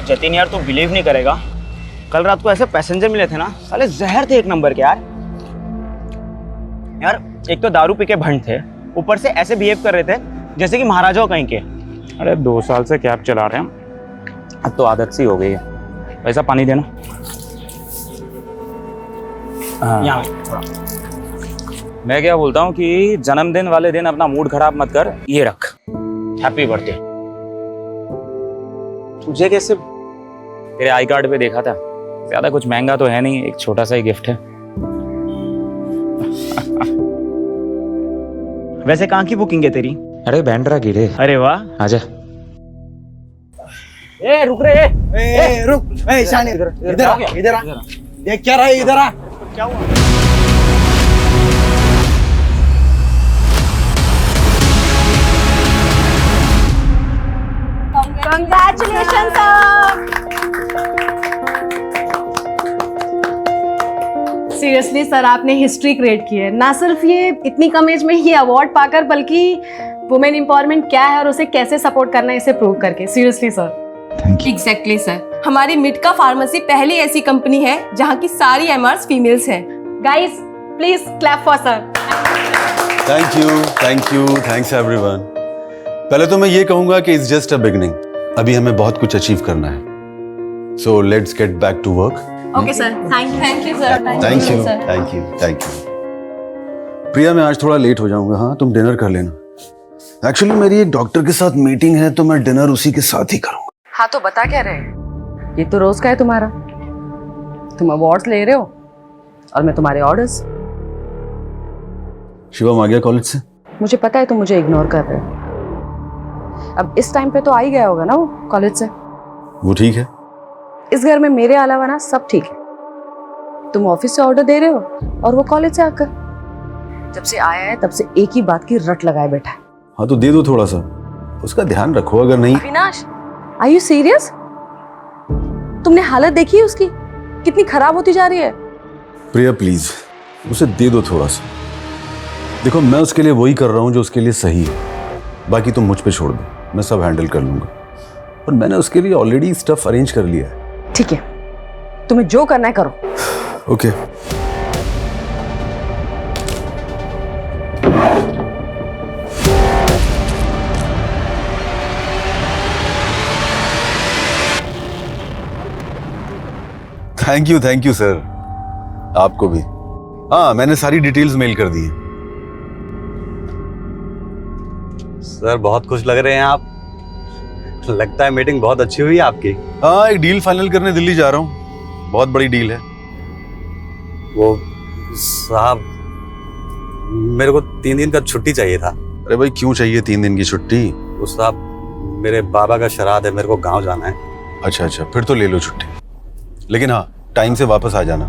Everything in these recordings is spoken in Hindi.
जतिन यार तू बिलीव नहीं करेगा, कल रात को ऐसे पैसेंजर मिले थे ना, साले जहर थे एक नंबर के यार। यार एक तो दारू पी के भंड थे, ऊपर से ऐसे बिहेव कर रहे थे जैसे कि महाराजा कहीं के। अरे 2 साल से कैब चला रहे हैं, अब तो आदत सी हो गई है। ऐसा पानी देना। यहाँ थोड़ा। मैं क्या बोलता हूँ कि जन्मदिन वाले दिन अपना मूड खराब मत कर, ये रख। Happy birthday. तुझे कैसे? तेरे आई कार्ड पे देखा था, ज्यादा कुछ महंगा तो है नहीं, एक छोटा सा ही गिफ्ट है। वैसे कहाँ की बुकिंग है तेरी? अरे बैंड्रा कीड़े। अरे वाह, आजा। ए रुक रे, ए रुक, ए शानी इधर आ, इधर आ। देख क्या रहा है, इधर आ। क्या हुआ? Congratulations sir. सीरियसली सर, आपने हिस्ट्री क्रिएट की है। ना सिर्फ ये इतनी कम एज में ही अवार्ड पाकर, बल्कि वुमेन एम्पावरमेंट क्या है और उसे कैसे सपोर्ट करना है इसे प्रूव करके। Seriously sir. एग्जैक्टली सर, हमारी मिटका फार्मेसी पहली ऐसी कंपनी है जहाँ की सारी एमआरस फीमेल्स हैं। Guys please clap for sir. Thank you, thanks everyone. पहले तो मैं ये कहूंगा कि इट्स जस्ट अ बिगिनिंग, अभी हमें बहुत कुछ अचीव करना है। So let's get back to work. Okay sir, thank you sir. Thank you. Priya, मैं आज थोड़ा लेट हो जाऊंगा, हाँ तुम डिनर कर लेना। एक्चुअली मेरी एक डॉक्टर के साथ मीटिंग है, तो मैं डिनर उसी के साथ ही करूंगा। हाँ तो बता क्या रहे, ये तो रोज का है तुम्हारा। तुम अवार्ड्स ले रहे हो और मैं तुम्हारे ऑर्डर्स। शिवम आ गया कॉलेज से? मुझे पता है तुम मुझे इग्नोर कर रहे हो। अब इस टाइम पे तो आ ही गया होगा ना वो कॉलेज से। वो ठीक है। इस घर में मेरे अलावा ना सब ठीक है। तुम ऑफिस से ऑर्डर दे रहे हो और वो कॉलेज से आकर। जब से आया है तब से एक ही बात की रट लगाए बैठा है। हाँ तो दे दो थोड़ा सा, उसका ध्यान रखो। अगर नहीं। Avinash, are you serious? तुमने हालत देखी है उसकी, कितनी खराब होती जा रही है। प्रिया प्लीज उसे दे दो थोड़ा सा। देखो मैं उसके लिए वही कर रहा हूँ जो उसके लिए सही है, बाकी तुम मुझ पे छोड़ दो, मैं सब हैंडल कर लूंगा। और मैंने उसके लिए ऑलरेडी स्टफ अरेंज कर लिया है। ठीक है, तुम्हें जो करना है करो। ओके। Thank you sir. आपको भी। हाँ मैंने सारी डिटेल्स मेल कर दी है। सर बहुत खुश लग रहे हैं आप, लगता है मीटिंग बहुत अच्छी हुई आपकी। हाँ एक डील फाइनल करने दिल्ली जा रहा हूँ, बहुत बड़ी डील है। वो साहब मेरे को 3 दिन का छुट्टी चाहिए था। अरे भाई क्यों चाहिए 3 दिन की छुट्टी? वो साहब मेरे बाबा का श्राद्ध है, मेरे को गांव जाना है। अच्छा फिर तो ले लो छुट्टी, लेकिन हाँ टाइम से वापस आ जाना।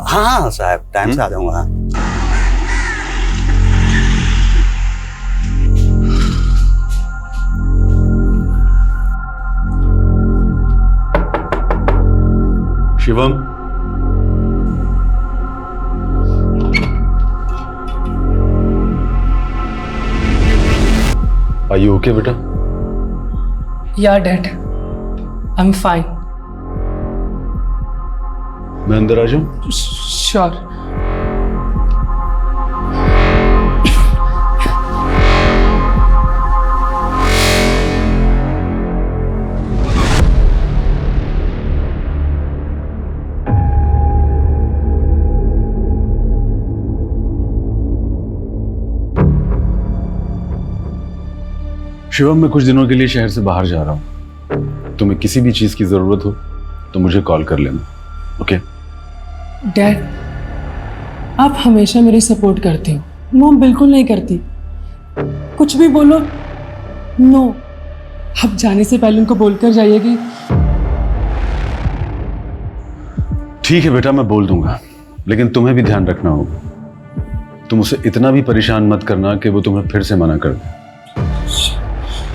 हाँ साहब टाइम से आ जाऊंगा। शिवम, आर यू ओके बेटा? Yeah, Dad. I'm fine. मैं अंदर आ जाऊं? Sure. शिवम मैं कुछ दिनों के लिए शहर से बाहर जा रहा हूँ, तुम्हें किसी भी चीज की जरूरत हो तो मुझे कॉल कर लेना, ओके? डैड, आप हमेशा मेरी सपोर्ट करते हो, मॉम बिल्कुल नहीं करती। कुछ भी बोलो नो। अब जाने से पहले उनको बोलकर जाइए कि ठीक है बेटा मैं बोल दूंगा, लेकिन तुम्हें भी ध्यान रखना होगा। तुम उसे इतना भी परेशान मत करना कि वो तुम्हें फिर से मना कर दे।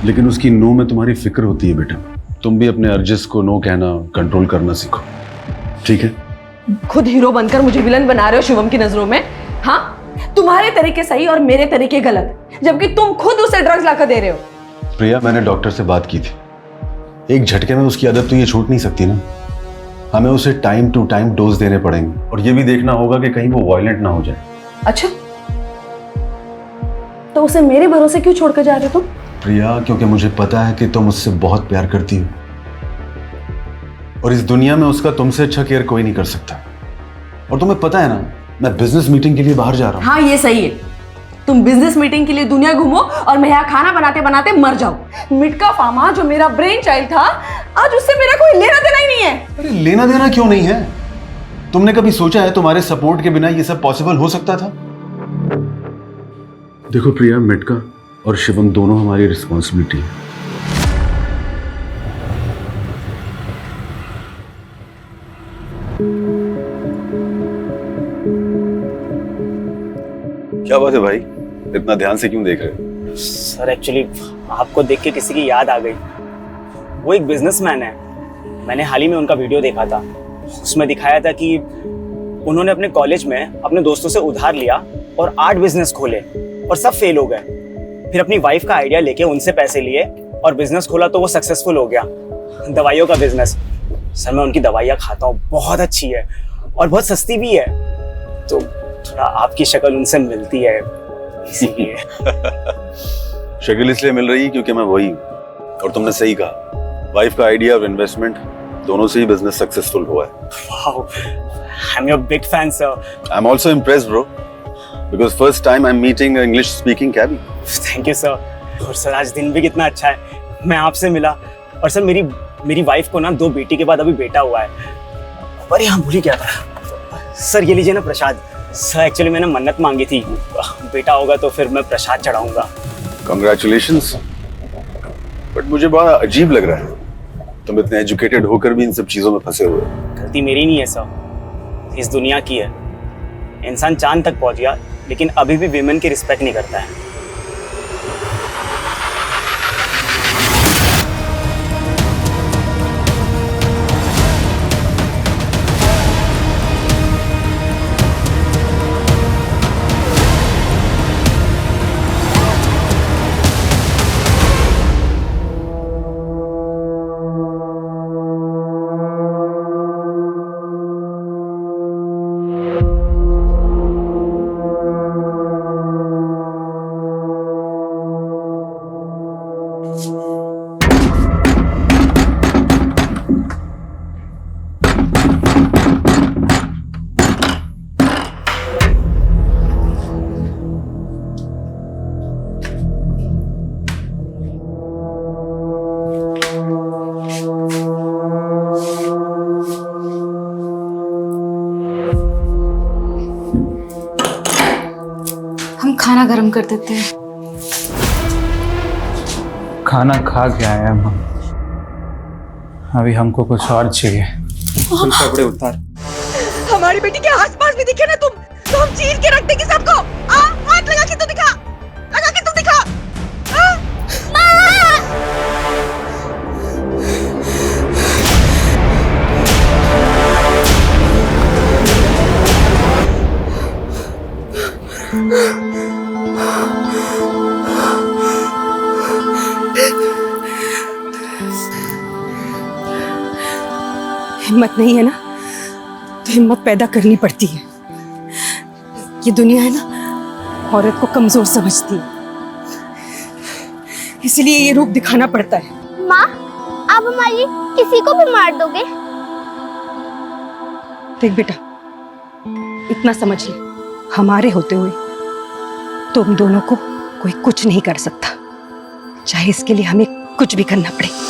लेकिन उसकी नो में तुम्हारी फिक्र होती है बेटा, तुम भी अपने अर्जिस को नो कहना कंट्रोल करना सीखो, ठीक है? खुद हीरो बनकर मुझे विलन बना रहे हो शिवम की नजरों में। हाँ, तुम्हारे तरीके सही और मेरे तरीके गलत, जबकि तुम खुद उसे ड्रग्स लाकर दे रहे हो। प्रिया मैंने डॉक्टर से बात की थी, एक झटके में उसकी आदत तो ये छूट नहीं सकती ना। हमें उसे टाइम टू टाइम डोज देने पड़ेंगे और ये भी देखना होगा कि कहीं वो वायलेंट ना हो जाए। अच्छा, तो उसे मेरे भरोसे क्यों छोड़ कर जा रहे हो तुम? प्रिया, क्योंकि मुझे पता है कि तुम उससे बहुत प्यार करती हो और इस दुनिया में उसका तुमसे अच्छा केयर कोई नहीं कर सकता। और तुम्हें पता है ना, मैं बिजनेस मीटिंग के लिए बाहर जा रहा हूँ। हाँ, ये सही है। तुम बिजनेस मीटिंग के लिए दुनिया घूमो और मैं यहाँ खाना बनाते बनाते मर जाऊं। मिटका फार्मा जो मेरा ब्रेन चाइल्ड था, आज उससे मेरा कोई लेना देना ही नहीं है। अरे लेना देना क्यों नहीं है? तुमने कभी सोचा है तुम्हारे सपोर्ट के बिना ये सब पॉसिबल हो सकता था? देखो प्रिया, मिटका और शिवम दोनों हमारी रिस्पॉन्सिबिलिटी है। क्या बात है भाई, इतना ध्यान से क्यों देख रहे हो? सर एक्चुअली आपको देख के किसी की याद आ गई। वो एक बिजनेसमैन है, मैंने हाल ही में उनका वीडियो देखा था। उसमें दिखाया था कि उन्होंने अपने कॉलेज में अपने दोस्तों से उधार लिया और 8 बिजनेस खोले और सब फेल हो गए। फिर अपनी वाइफ का आइडिया लेके उनसे पैसे लिए और बिजनेस खोला तो वो सक्सेसफुल हो गया। दवाइयों का बिजनेस। सर मैं उनकी दवाइयाँ खाता हूँ, बहुत अच्छी है और बहुत सस्ती भी है, तो थोड़ा आपकी शक्ल उनसे मिलती है इसीलिए। शक्ल इसलिए मिल रही है क्योंकि मैं वही हूँ। और तुमने सही कहा, वाइफ का आइडिया और इन्वेस्टमेंट दोनों से ही बिजनेस सक्सेसफुल हुआ है। Wow, I am your big fan sir. I am also impressed bro, because first time I am meeting English speaking कैबी। Thank you sir. और सर आज दिन भी कितना अच्छा है, मैं आपसे मिला। और सर मेरी वाइफ को ना 2 बेटी के बाद अभी बेटा हुआ है। अरे हाँ, भूल ही गया था सर, ये लीजिए ना प्रसाद। सर एक्चुअली मैंने मन्नत मांगी थी, बेटा होगा तो फिर मैं प्रसाद चढ़ाऊंगा। कांग्रेचुलेशंस। बट मुझे बड़ा अजीब लग रहा है, तुम इतने एजुकेटेड होकर भी इन सब चीजों में फंसे हुए। गलती मेरी नहीं है सर, इस दुनिया की है। इंसान चांद तक पहुंच गया लेकिन अभी भी विमेन की रिस्पेक्ट नहीं करता है। हम खाना गर्म कर देते हैं। खाना खा के आए हम, अभी हमको कुछ और चाहिए। कपड़े उतार। हमारी बेटी के आसपास भी दिखे ना तुम, तो हम चीर के रख देंगे सबको। हाथ लगा के तो दिखा, लगा के तो दिखा। हिम्मत नहीं है ना, तो हिम्मत पैदा करनी पड़ती है। ये दुनिया है ना, औरत को कमजोर समझती है, इसलिए ये रूप दिखाना पड़ता है। माँ, आप हमारी किसी को भी मार दोगे? देख बेटा, इतना समझ ले, हमारे होते हुए तुम दोनों को कोई कुछ नहीं कर सकता, चाहे इसके लिए हमें कुछ भी करना पड़े।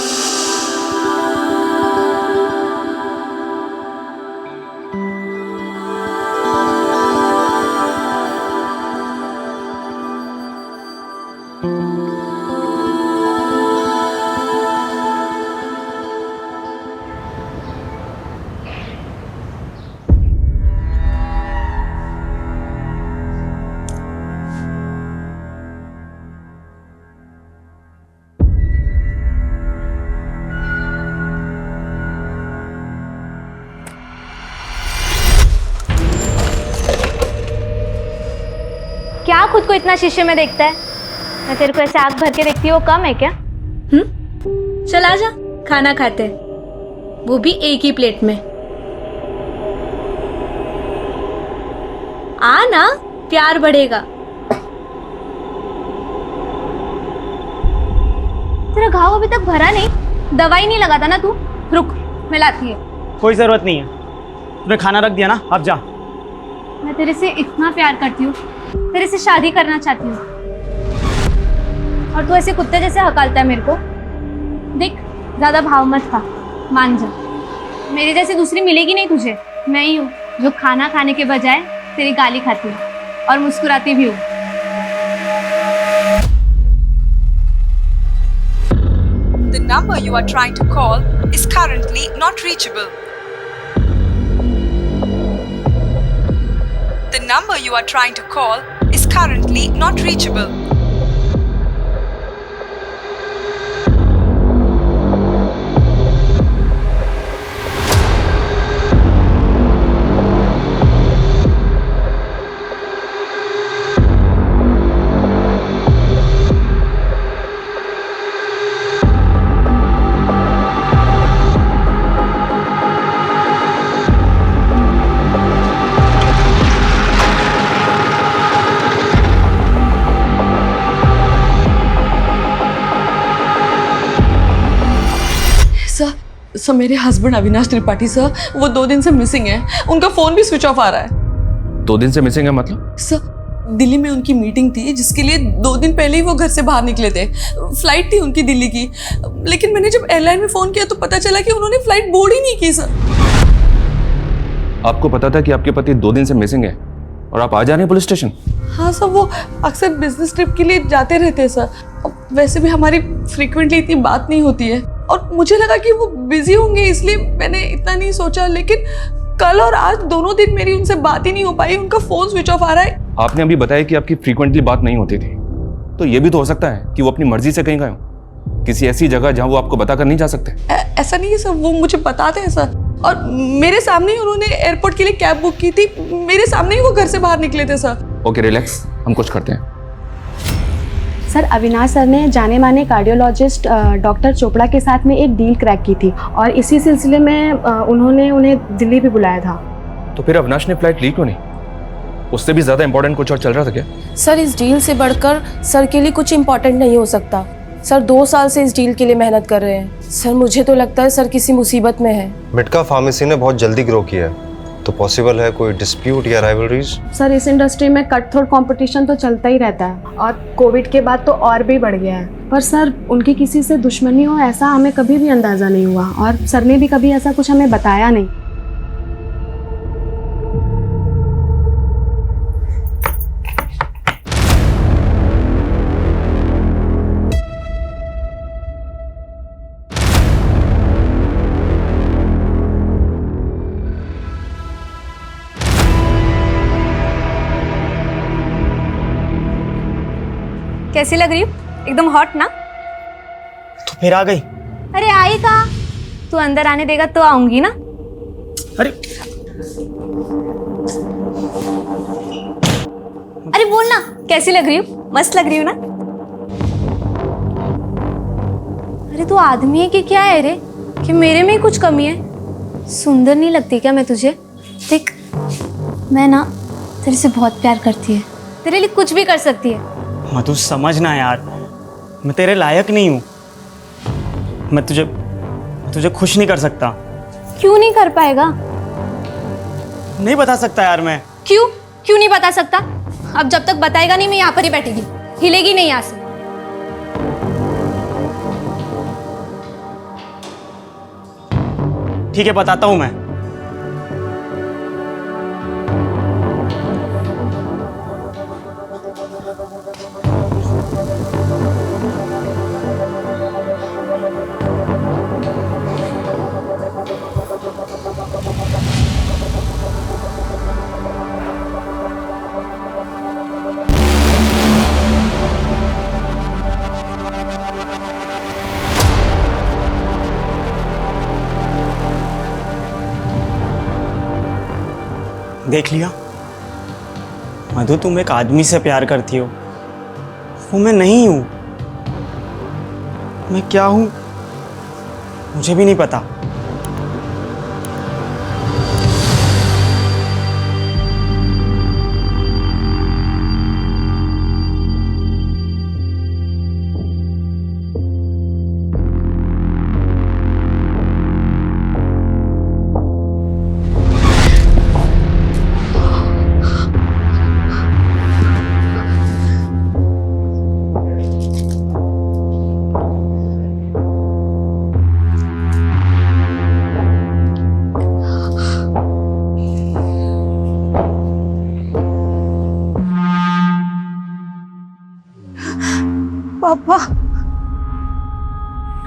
क्या खुद को इतना शीशे में देखता है? मैं तेरे को ऐसे आंख भर के देखती हूँ, वो कम है क्या? चल आजा, खाना खाते, वो भी एक ही प्लेट में। आ ना, प्यार बढ़ेगा। तेरा घाव अभी तक भरा नहीं, दवाई नहीं लगाता ना तू? रुक, मैं लाती है। कोई जरूरत नहीं है, तूने खाना रख दिया ना, अब जा। मैं तेरे से इतना प्यार करती हूँ, तेरे से शादी करना चाहती हूँ, और तू ऐसे कुत्ते जैसे हकालता है मेरे को। देख, ज्यादा भाव मत खा, मान जा। मेरी जैसी दूसरी मिलेगी नहीं तुझे। मैं ही हूँ जो खाना खाने के बजाय तेरी गाली खाती हूँ और मुस्कुराती भी हूँ। The number you are trying to call is currently not reachable. The number you are trying to call is currently not reachable. Sir मेरे हस्बैंड अविनाश त्रिपाठी सर, वो 2 दिन से मिसिंग है। उनका फोन भी स्विच ऑफ आ रहा है। 2 दिन से मिसिंग है मतलब? सर दिल्ली में उनकी मीटिंग थी, जिसके लिए 2 दिन पहले ही वो घर से बाहर निकले थे। फ्लाइट थी उनकी दिल्ली की, लेकिन मैंने जब एयरलाइन में फोन किया तो पता चला कि उन्होंने फ्लाइट बोर्ड ही नहीं की। सर आपको पता था कि आपके पति 2 दिन से मिसिंग है और आप आ जा रहे हैं पुलिस स्टेशन? हाँ सर, वो अक्सर बिजनेस ट्रिप के लिए जाते रहते हैं सर। वैसे भी हमारी फ्रीक्वेंटली इतनी बात नहीं होती है, और मुझे लगा कि वो बिजी होंगे, इसलिए मैंने इतना नहीं सोचा। लेकिन कल और आज दोनों दिन मेरी उनसे बात ही नहीं हो पाई, उनका फोन स्विच ऑफ आ रहा है। आपने अभी बताया कि आपकी फ्रीक्वेंटली बात नहीं होती थी, तो ये भी तो हो सकता है कि वो अपनी मर्जी से कहीं गए हो, किसी ऐसी जगह जहां वो आपको बताकर नहीं जा सकते। ऐसा नहीं है सर, वो मुझे बताते हैं सर, और मेरे सामने ही उन्होंने एयरपोर्ट के लिए कैब बुक की थी, मेरे सामने ही वो घर से बाहर निकले थे सर। ओके रिलैक्स, हम कुछ करते हैं। सर अविनाश सर ने जाने माने कार्डियोलॉजिस्ट डॉक्टर चोपड़ा के साथ में एक डील क्रैक की थी, और इसी सिलसिले में उन्होंने उन्हें दिल्ली भी बुलाया था। तो फिर अविनाश ने फ्लाइट ली क्यों नहीं? उससे भी ज्यादा इंपॉर्टेंट कुछ और चल रहा था क्या? सर इस डील से बढ़कर सर के लिए कुछ इम्पोर्टेंट नहीं हो सकता। सर 2 साल से इस डील के लिए मेहनत कर रहे हैं। सर मुझे तो लगता है सर किसी मुसीबत में है। मिटका फार्मेसी ने बहुत जल्दी ग्रो किया है, तो पॉसिबल है कोई डिस्प्यूट या राइवलरीज? सर इस इंडस्ट्री में कट थ्रोट कंपटीशन तो चलता ही रहता है, और कोविड के बाद तो और भी बढ़ गया है। पर सर उनकी किसी से दुश्मनी हो ऐसा हमें कभी भी अंदाजा नहीं हुआ, और सर ने भी कभी ऐसा कुछ हमें बताया नहीं। कैसी लग रही हूँ? एकदम हॉट ना? तो फिर आ गई? अरे आई कहाँ? तू अंदर आने देगा तो आऊंगी ना। अरे अरे बोल ना, कैसी लग रही हूँ? मस्त लग रही हूँ ना? अरे तू आदमी है कि क्या है रे, कि मेरे में ही कुछ कमी है? सुंदर नहीं लगती क्या मैं तुझे? देख, मैं ना तेरे से बहुत प्यार करती है, तेरे लिए कुछ भी कर सकती है। मधु समझना यार, मैं तेरे लायक नहीं हूँ। मैं तुझे खुश नहीं कर सकता। क्यों नहीं कर पाएगा? नहीं बता सकता यार मैं। क्यों नहीं बता सकता? अब जब तक बताएगा नहीं, मैं यहाँ पर ही बैठेगी, हिलेगी नहीं यहाँ से। ठीक है, बताता हूँ मैं। देख लिया मधु, तुम एक आदमी से प्यार करती हो, वो मैं नहीं हूं। मैं क्या हूं मुझे भी नहीं पता। पापा,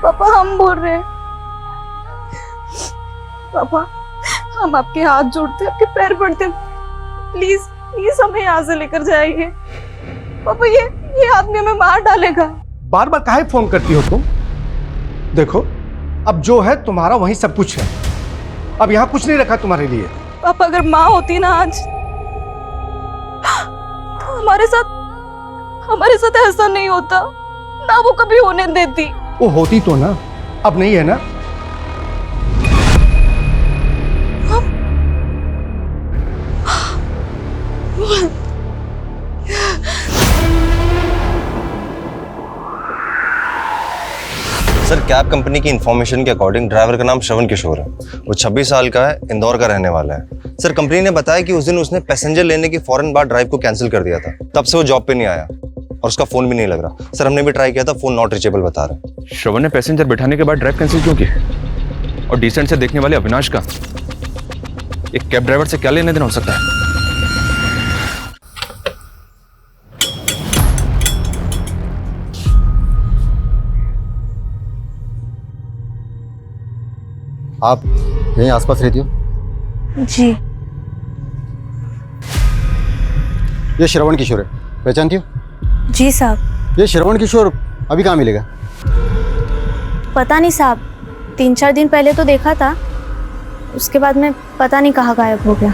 पापा हम बोल रहे हैं। पापा हम आपके हाथ जोड़ते, आपके पैर पड़ते, प्लीज प्लीज हमें यहाँ से लेकर जाइए। पापा ये आदमी हमें मार डालेगा। बार बार काहे फोन करती हो तुम? देखो अब जो है तुम्हारा वही सब कुछ है, अब यहाँ कुछ नहीं रखा तुम्हारे लिए। पापा अगर माँ होती ना आज तो हमारे साथ ऐसा नहीं होता ना, वो कभी होने देती। वो होती तो ना, अब नहीं है ना। सर कैब कंपनी की इंफॉर्मेशन के अकॉर्डिंग ड्राइवर का नाम श्रवण किशोर है। वो 26 साल का है, इंदौर का रहने वाला है। सर कंपनी ने बताया कि उस दिन उसने पैसेंजर लेने की फौरन बाद ड्राइव को कैंसिल कर दिया था, तब से वो जॉब पे नहीं आया और उसका फोन भी नहीं लग रहा। सर हमने भी ट्राई किया था, फोन नॉट रीचेबल बता रहा है। श्रवण ने पैसेंजर बिठाने के बाद ड्राइव कैंसिल क्यों की? और डिसेंट से देखने वाले अविनाश का एक कैब ड्राइवर से क्या लेने देना हो सकता है? आप यहीं आसपास रहती हो? जी। ये श्रवण किशोर है, पहचानती हो? जी साहब। ये श्रवण किशोर अभी कहाँ मिलेगा? पता नहीं साहब, 3-4 दिन पहले तो देखा था, उसके बाद में पता नहीं कहाँ गायब हो गया।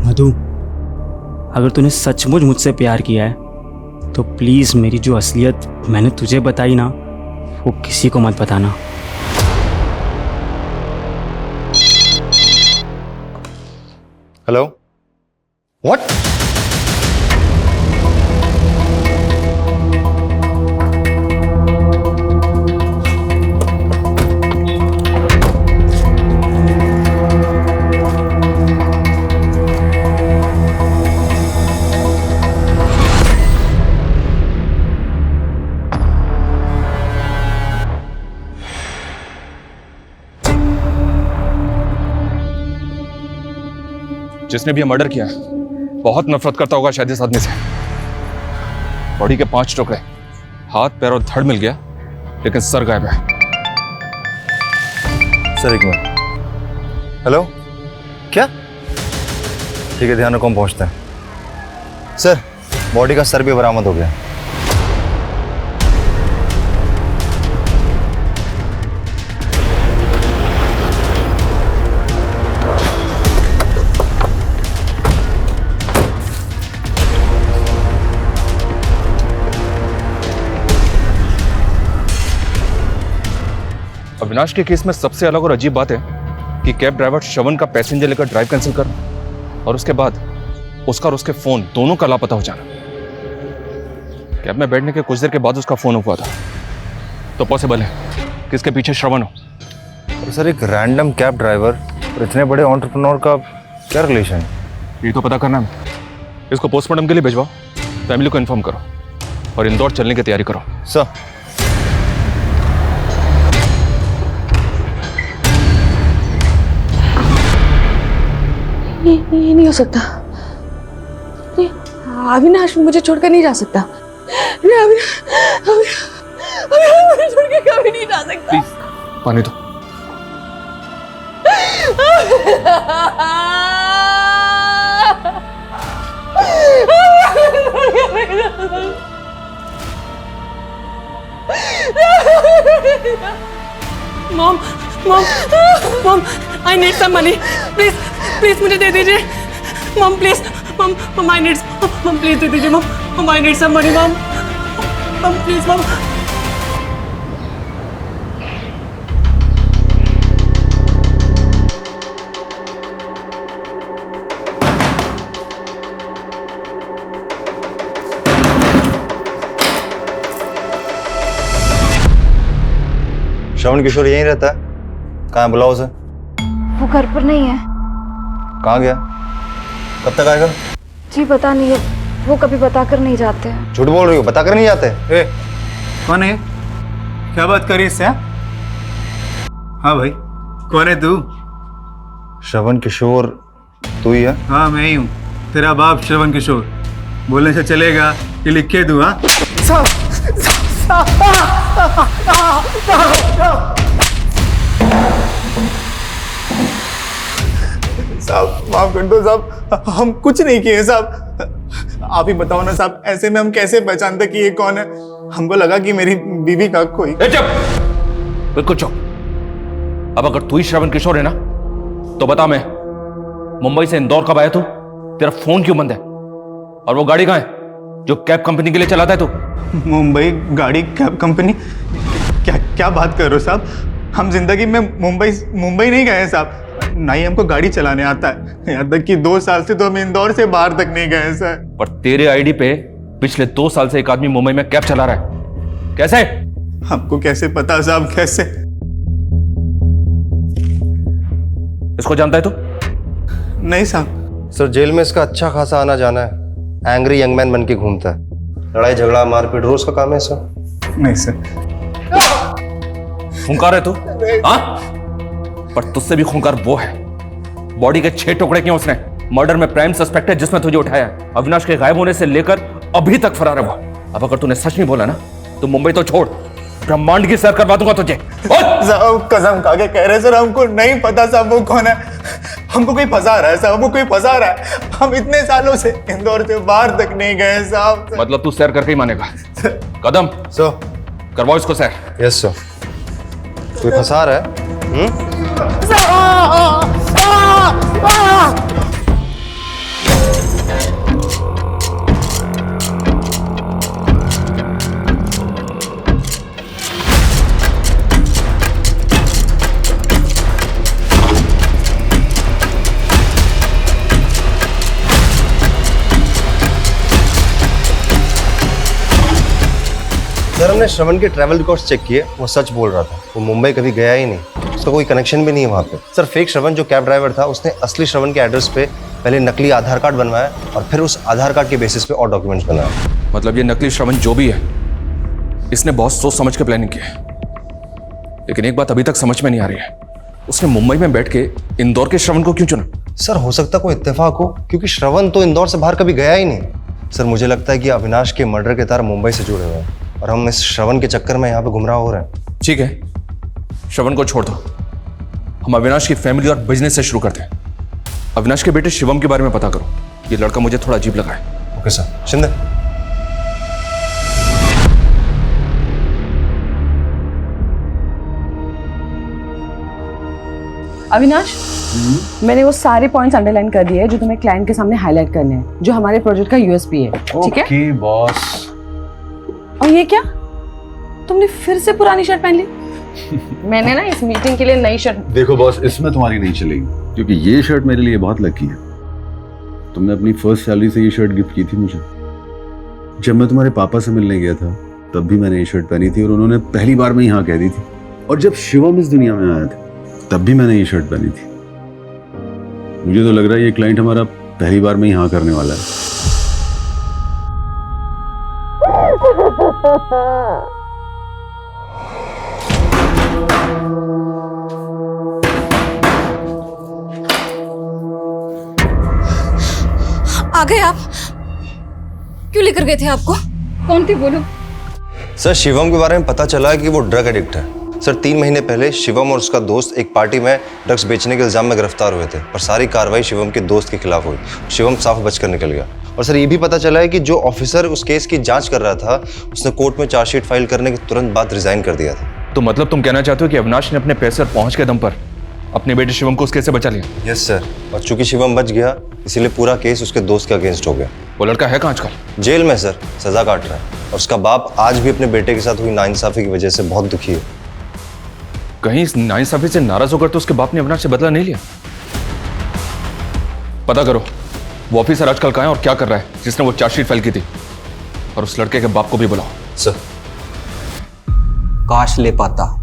मधु, अगर तूने सचमुच मुझसे प्यार किया है तो प्लीज मेरी जो असलियत मैंने तुझे बताई ना, वो किसी को मत बताना। Hello, what? जिसने भी मर्डर किया बहुत नफरत करता होगा शायद इस आदमी से। बॉडी के 5 टुकड़े, हाथ पैर और धड़ मिल गया, लेकिन सर गायब है। सर एक मिनट। हेलो, क्या? ठीक है, ध्यान रखो, हम पहुंचते हैं। सर बॉडी का सर भी बरामद हो गया। अविनाश के केस में सबसे अलग और अजीब बात है कि कैब ड्राइवर श्रवण का पैसेंजर लेकर ड्राइव कैंसिल करना और उसके बाद उसका और उसके फोन दोनों का लापता हो जाना। कैब में बैठने के कुछ देर के बाद उसका फोन हुआ था, तो पॉसिबल है कि इसके पीछे श्रवण हो। तो सर एक रैंडम कैब ड्राइवर और इतने बड़े एंटरप्रेन्योर का क्या रिलेशन? ये तो पता करना है। इसको पोस्टमार्टम के लिए भिजवाओ, फैमिली को इन्फॉर्म करो और इंदौर चलने की तैयारी करो। सर ये नहीं हो सकता। अविनाश मुझे छोड़कर नहीं जा सकता। अविनाश मुझे छोड़ के कभी नहीं जा सकता। प्लीज पानी दो। Mom I need some money, please मुझे दे दीजिए mom, please mom I need, mom please दे दीजिए mom I need some money mom ma'am please ma'am. Shravan Kishore यहीं रहता है? कहाँ है, बुलाओ उसे। वो घर पर नहीं है। कहाँ गया? कब तक आएगा? जी पता नहीं है, वो कभी बताकर नहीं जाते हैं। झूठ बोल रही हो, बताकर नहीं जाते? ए, कौन है? क्या बात करी इससे? हाँ भाई, कौन है तू? श्रवण किशोर तू ही है? हाँ मैं ही हूँ, तेरा बाप श्रवण किशोर। बोलने से चलेगा कि लिख के दूँ? हाँ साहब, माफ कर दो साहब, हम कुछ नहीं किए साहब। आप ही बताओ ना साहब, ऐसे में हम कैसे पहचानते कि ये कौन है? हमको लगा कि मेरी बीवी का कोई। चुप, बिल्कुल चुप। अब अगर तू ही श्रवण किशोर है ना, तो बता, मैं मुंबई से इंदौर कब आया तू? तेरा फोन क्यों बंद है? और वो गाड़ी कहाँ है जो कैब कंपनी के लिए चलाता है तू? मुंबई गाड़ी कैब कंपनी? क्या क्या बात कर रहे हो साहब? हम जिंदगी में मुंबई नहीं गए हैं साहब, ना ही हमको गाड़ी चलाने आता है। यहाँ तक कि 2 साल से तो हम इंदौर से बाहर तक नहीं गए सर। पर तेरे आईडी पे पिछले 2 साल से एक आदमी मुंबई में कैब चला रहा है। कैसे? हमको कैसे पता साहब, कैसे? इसको जानता है तू? नहीं साहब। सर जेल में इसका अच्छा खासा आना जाना है। एंग्री यंग मैन बन के घूमता है, लड़ाई झगड़ा मारपीट रोज का काम है सर। नहीं सर। खूंखार है तू? हाँ? पर तुझसे भी खूंखार वो है। बॉडी के 6 टुकड़े किए उसने। मर्डर में प्राइम सस्पेक्ट है जिसमें तुझे उठाया है। अविनाश के गायब होने से लेकर अभी तक फरार है वो। अब अगर तूने सच नहीं बोला ना, तो मुंबई तो छोड़, ब्रह्मांड की सैर करवा दूंगा तुझे। साहब कसम खा के कह रहे सर, हमको नहीं पता साहब वो कौन है। हमको कोई फंसा रहा है साहब, हमको कोई फंसा रहा है। हम इतने सालों से इंदौर से बाहर तक नहीं गए साहब। मतलब तू सैर करके ही मानेगा? कदम सो करवाओ इसको सैर। Yes sir. कोई फंसा रहा है? सर हमने श्रवण के ट्रैवल रिकॉर्ड्स चेक किए, वो सच बोल रहा था। वो मुंबई कभी गया ही नहीं, उसका कोई कनेक्शन भी नहीं है वहाँ पे। सर फेक श्रवण जो कैब ड्राइवर था, उसने असली श्रवण के एड्रेस पे पहले नकली आधार कार्ड बनवाया और फिर उस आधार कार्ड के बेसिस पे और डॉक्यूमेंट्स बनाया। मतलब ये नकली श्रवण जो भी है, इसने बहुत सोच समझ के प्लानिंग की है। लेकिन एक बात अभी तक समझ में नहीं आ रही है, उसने मुंबई में बैठ के इंदौर के श्रवण को क्यों चुना? सर हो सकता कोई इत्तेफाक हो, क्योंकि श्रवण तो इंदौर से बाहर कभी गया ही नहीं। सर मुझे लगता है कि अविनाश के मर्डर के तार मुंबई से जुड़े हुए हैं और हम इस श्रवण के चक्कर में यहाँ पे गुमराह हो रहे हैं। ठीक है, श्रवण को छोड़ दो, हम अविनाश की फैमिली और बिजनेस से शुरू करते हैं। अविनाश के बेटे शिवम के बारे में पता करो, ये लड़का मुझे थोड़ा अजीब लगा है। Okay sir. शिंदे। अविनाश, मैंने वो सारे पॉइंट्स अंडरलाइन कर दिए हैं जो तुम्हें क्लाइंट के सामने हाईलाइट करने हैं, जो हमारे प्रोजेक्ट का यूएसपी है। ठीक है? Okay boss. और ये क्या, तुमने फिर से पुरानी शर्ट पहन ली? मैंने ना इस मीटिंग के लिए नई शर्ट। देखो बॉस, इसमें तुम्हारी नहीं चलेगी, क्योंकि ये शर्ट मेरे लिए बहुत लकी है। तुमने अपनी फर्स्ट सैलरी से ये शर्ट गिफ्ट की थी मुझे। जब मैं तुम्हारे पापा से मिलने गया था, तब भी मैंने ये शर्ट पहनी थी और उन्होंने पहली बार में ही हाँ कह दी थी। और जब शिवम इस दुनिया में आया था, तब भी मैंने ये शर्ट पहनी थी। मुझे तो लग रहा है ये क्लाइंट हमारा पहली बार में ही हाँ करने वाला है। आ गए आप? क्यों लेकर गए थे आपको? कौन थी बोलो? सर शिवम के बारे में पता चला है कि वो ड्रग एडिक्ट है। सर 3 महीने पहले शिवम और उसका दोस्त एक पार्टी में ड्रग्स बेचने के इल्जाम में गिरफ्तार हुए थे, पर सारी कार्रवाई शिवम के दोस्त के खिलाफ हुई। शिवम साफ बचकर निकल गया। और सर ये भी पता चला है कि जो ऑफिसर उस केस की जांच कर रहा था, उसने कोर्ट में चार्जशीट फाइल करने के तुरंत बाद रिजाइन कर दिया था। तो मतलब तुम कहना चाहते हो कि अविनाश ने अपने पैसे और पहुंच के दम पर अपने बेटे शिवम को उस केस से बचा लिया? यस सर, और चूंकि शिवम बच गया इसीलिए पूरा केस उसके दोस्त के अगेंस्ट हो गया। वो लड़का है कहाँ आजकल? जेल में सर, सजा काट रहा है। और उसका बाप आज भी अपने बेटे के साथ हुई नाइंसाफी की वजह से बहुत दुखी है। कहीं इस नाइंसाफी से नाराज होकर तो उसके बाप ने अविनाश से बदला नहीं लिया? पता करो वो ऑफिसर आजकल कहाँ है और क्या कर रहा है जिसने वो चार्जशीट फाइल की थी, और उस लड़के के बाप को भी बुलाओ। सर। काश ले पाता।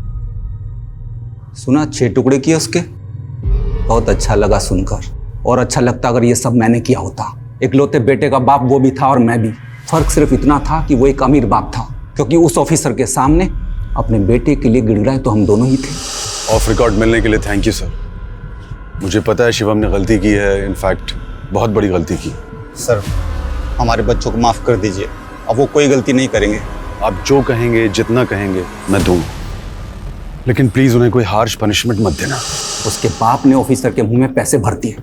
सुना 6 टुकड़े किए उसके। बहुत अच्छा लगा सुनकर, और अच्छा लगता अगर ये सब मैंने किया होता। इकलौते बेटे का बाप वो भी था और मैं भी। फर्क सिर्फ इतना था कि वो एक अमीर बाप था, क्योंकि उस ऑफिसर के सामने अपने बेटे के लिए गिड़गिड़ाए तो हम दोनों ही थे। ऑफ रिकॉर्ड मिलने के लिए थैंक यू सर। मुझे पता है शिवम ने गलती की है, इनफैक्ट बहुत बड़ी गलती की। सर हमारे बच्चों को माफ कर दीजिए, अब वो कोई गलती नहीं करेंगे। आप जो कहेंगे, जितना कहेंगे मैं दूंगा, लेकिन प्लीज उन्हें कोई हार्श पनिशमेंट मत देना। उसके बाप ने ऑफिसर के मुंह में पैसे भर दिए,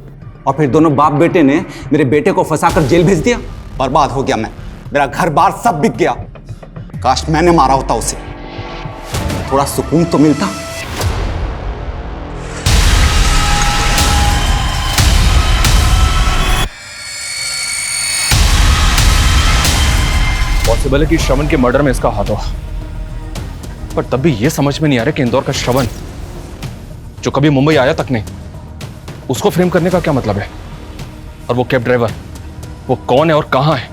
और फिर दोनों बाप बेटे ने मेरे बेटे को फंसाकर जेल भेज दिया। बर्बाद हो गया मैं, मेरा घर बार सब बिक गया। काश मैंने मारा होता उसे, थोड़ा सुकून तो मिलता। पॉसिबल है कि श्रवण के मर्डर में इसका हाथ हो, पर तब भी यह समझ में नहीं आ रहा कि इंदौर का श्रवण जो कभी मुंबई आया तक नहीं, उसको फ्रेम करने का क्या मतलब है? और वो कैब ड्राइवर, वो कौन है और कहां है?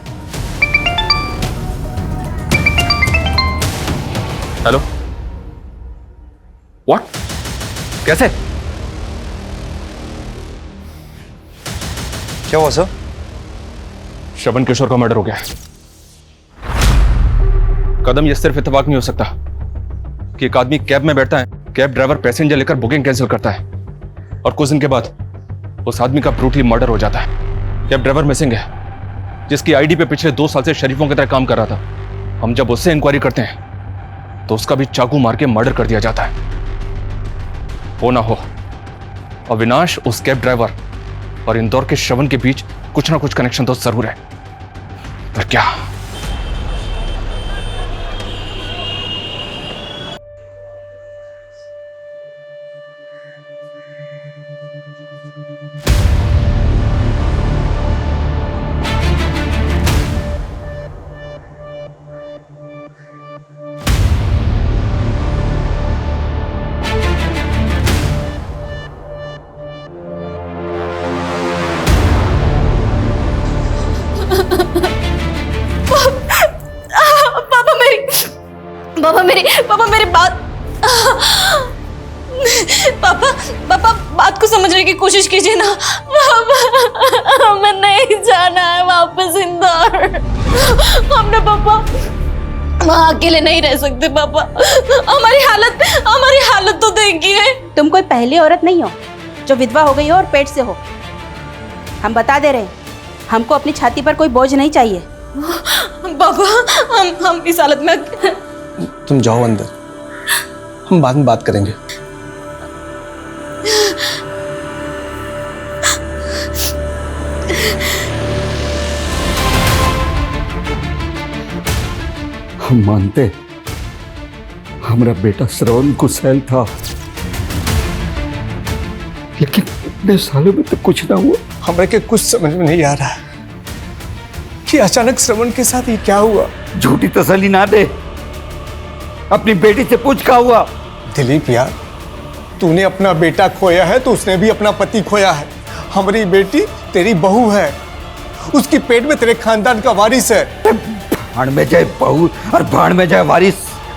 Hello, what? कैसे? क्या हुआ सर? श्रवण किशोर का मर्डर हो गया है। कदम, ये सिर्फ इत्तेफाक नहीं हो सकता कि एक आदमी कैब में बैठता है, कैब ड्राइवर पैसेंजर लेकर बुकिंग कैंसिल करता है, और कुछ दिन के बाद उस आदमी का ब्रूटली मर्डर हो जाता है। कैब ड्राइवर मिसिंग है, जिसकी आईडी पे पिछले 2 साल से शरीफों की तरह काम कर रहा था। हम जब उससे इंक्वायरी करते हैं तो उसका भी चाकू मार के मर्डर कर दिया जाता है। हो ना हो, अविनाश, उस कैब ड्राइवर और इंदौर के श्रवण के बीच कुछ ना कुछ कनेक्शन तो जरूर है, पर क्या? पापा मेरी बात, पापा बात को समझने की कोशिश कीजिए ना। पापा हमें नहीं जाना है वापस इंदौर। हमने पापा वहाँ अकेले नहीं रह सकते। पापा हमारी हालत तो देखिए। तुम कोई पहली औरत नहीं हो जो विधवा हो गई हो और पेट से हो। हम बता दे रहे हैं, हमको अपनी छाती पर कोई बोझ नहीं चाहिए। पापा हम इस हालत में। तुम जाओ अंदर, हम बाद में बात करेंगे। हम मानते हमारा बेटा श्रवण कुशल था, लेकिन इतने सालों में तो कुछ ना हुआ। हमें के कुछ समझ में नहीं आ रहा कि अचानक श्रवण के साथ ये क्या हुआ। झूठी तसल्ली ना दे, अपनी बेटी से पूछ क्या हुआ। दिलीप यार, तूने अपना बेटा खोया है तो उसने भी अपना पति खोया है। हमारी बेटी तेरी बहू है, उसकी पेट में तेरे खानदान का वारिस है। भाड़ में जाए बहू और भाड़ में जाए वारिस।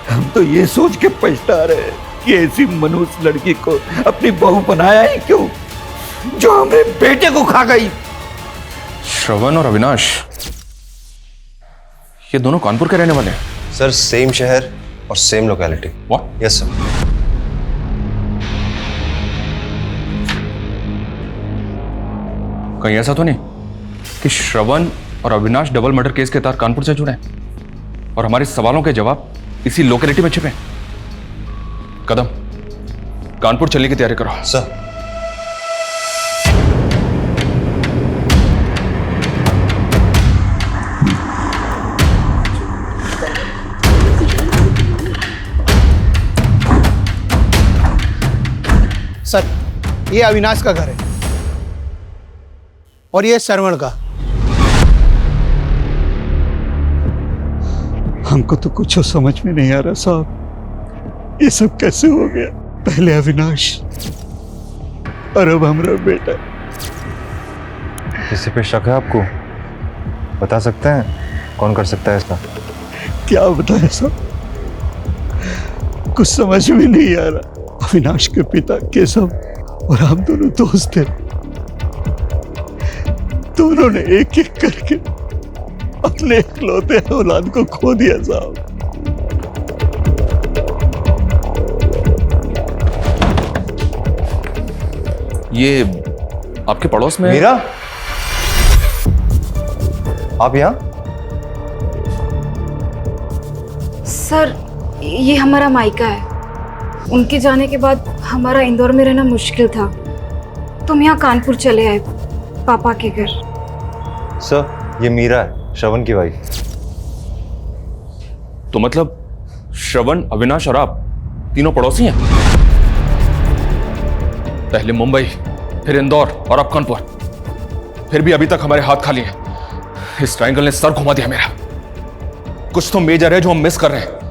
हम तो ये सोच के पछता रहे कि ऐसी मनुष्य लड़की को अपनी बहू बनाया ही क्यों, जो हमारे बेटे को खा गई। श्रवण और अविनाश, ये दोनों कानपुर के रहने वाले हैं? सर सेम शहर और same locality. What? Yes sir. कहीं ऐसा तो नहीं कि श्रवण और अविनाश डबल मर्डर केस के तहत कानपुर से जुड़े हैं और हमारे सवालों के जवाब इसी लोकेलिटी में छिपे? कदम, कानपुर चलने की तैयारी करो। सर। सर, ये अविनाश का घर है और ये श्रवण का। हमको तो कुछ समझ में नहीं आ रहा साहब, ये सब कैसे हो गया? पहले अविनाश और अब हमारा बेटा। किसी पे शक है आपको? बता सकते हैं कौन कर सकता है इसका? क्या बताएं साहब, कुछ समझ में नहीं आ रहा। अविनाश के पिता केशव और हम दोनों दोस्त थे, दोनों ने एक एक करके अपने इकलौते औलाद को खो दिया साहब। ये आपके पड़ोस में? मीरा, आप यहाँ? सर, ये हमारा मायका है। उनके जाने के बाद हमारा इंदौर में रहना मुश्किल था, तुम यहाँ कानपुर चले आए पापा के घर। सर, ये मीरा है, श्रवण की वाइफ। तो मतलब श्रवण, अविनाश और आप तीनों पड़ोसी हैं? पहले मुंबई, फिर इंदौर और अब कानपुर, फिर भी अभी तक हमारे हाथ खाली हैं। इस ट्रायंगल ने सर घुमा दिया मेरा। कुछ तो मेजर है जो हम मिस कर रहे हैं।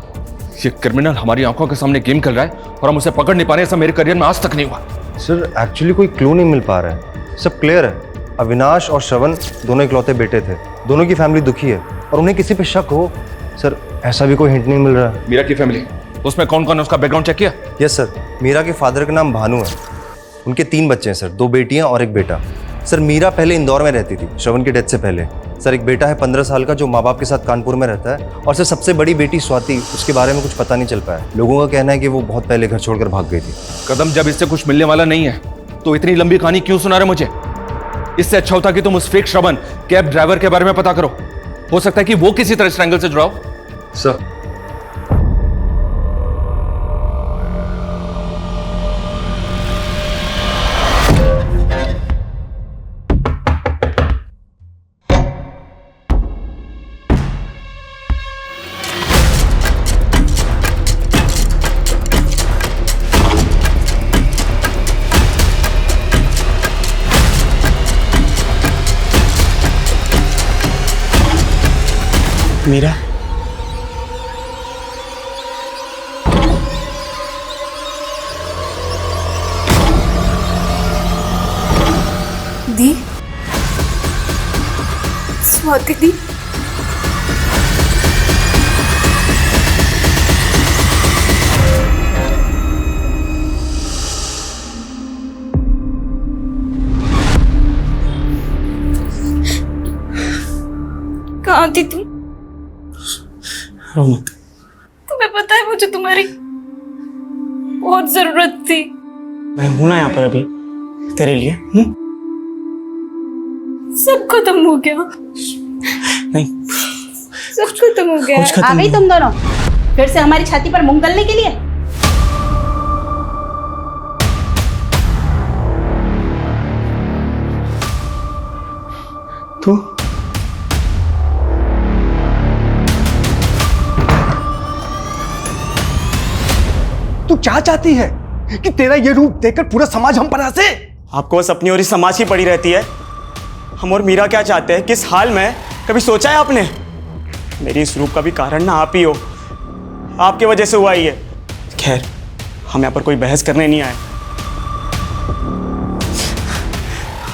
ये क्रिमिनल हमारी आंखों के सामने गेम खेल रहा है और हम उसे पकड़ नहीं पा रहे। ऐसा मेरे करियर में आज तक नहीं हुआ। सर, एक्चुअली कोई क्लू नहीं मिल पा रहा है, सब क्लियर है। अविनाश और श्रवण दोनों इकलौते बेटे थे, दोनों की फैमिली दुखी है और उन्हें किसी पे शक हो, सर ऐसा भी कोई हिंट नहीं मिल रहा है। मीरा की फैमिली, उसमें कौन कौन है उसका बैकग्राउंड चेक किया? यस सर, मीरा के फादर का नाम भानु है, उनके 3 बच्चे हैं सर, 2 बेटियां और 1 बेटा। सर, मीरा पहले इंदौर में रहती थी श्रवण की डेथ से पहले। सर, एक बेटा है 15 साल का जो माँ बाप के साथ कानपुर में रहता है, और सर सबसे बड़ी बेटी स्वाति, उसके बारे में कुछ पता नहीं चल पाया। लोगों का कहना है कि वो बहुत पहले घर छोड़कर भाग गई थी। कदम, जब इससे कुछ मिलने वाला नहीं है तो इतनी लंबी कहानी क्यों सुना रहे मुझे? इससे अच्छा होता कि तुम उस फेक श्रवण कैब ड्राइवर के बारे में पता करो। हो सकता है कि वो किसी तरह ट्रायंगल से जुड़ा हो। सर, मीरा, दी, स्वाति दी, कहाँ थी तुम? रो मत। तुम्हें पता है मुझे तुम्हारी बहुत जरूरत थी। मैं हूं ना यहाँ पर अभी तेरे लिए। सब खत्म हो गया। नहीं, सब खत्म हो गया। आ गई तुम दोनों फिर से हमारी छाती पर मूंग गलने के लिए? तू तू क्या चाहती है कि तेरा ये रूप देखकर पूरा समाज हम पर हंसे? आपको बस अपनी और इस समाज की पड़ी रहती है। हम और मीरा क्या चाहते हैं, किस हाल में, कभी सोचा है आपने? मेरी इस रूप का भी कारण ना आप ही हो, आपकी वजह से हुआ ही है। खैर, हम यहाँ पर कोई बहस करने नहीं आए,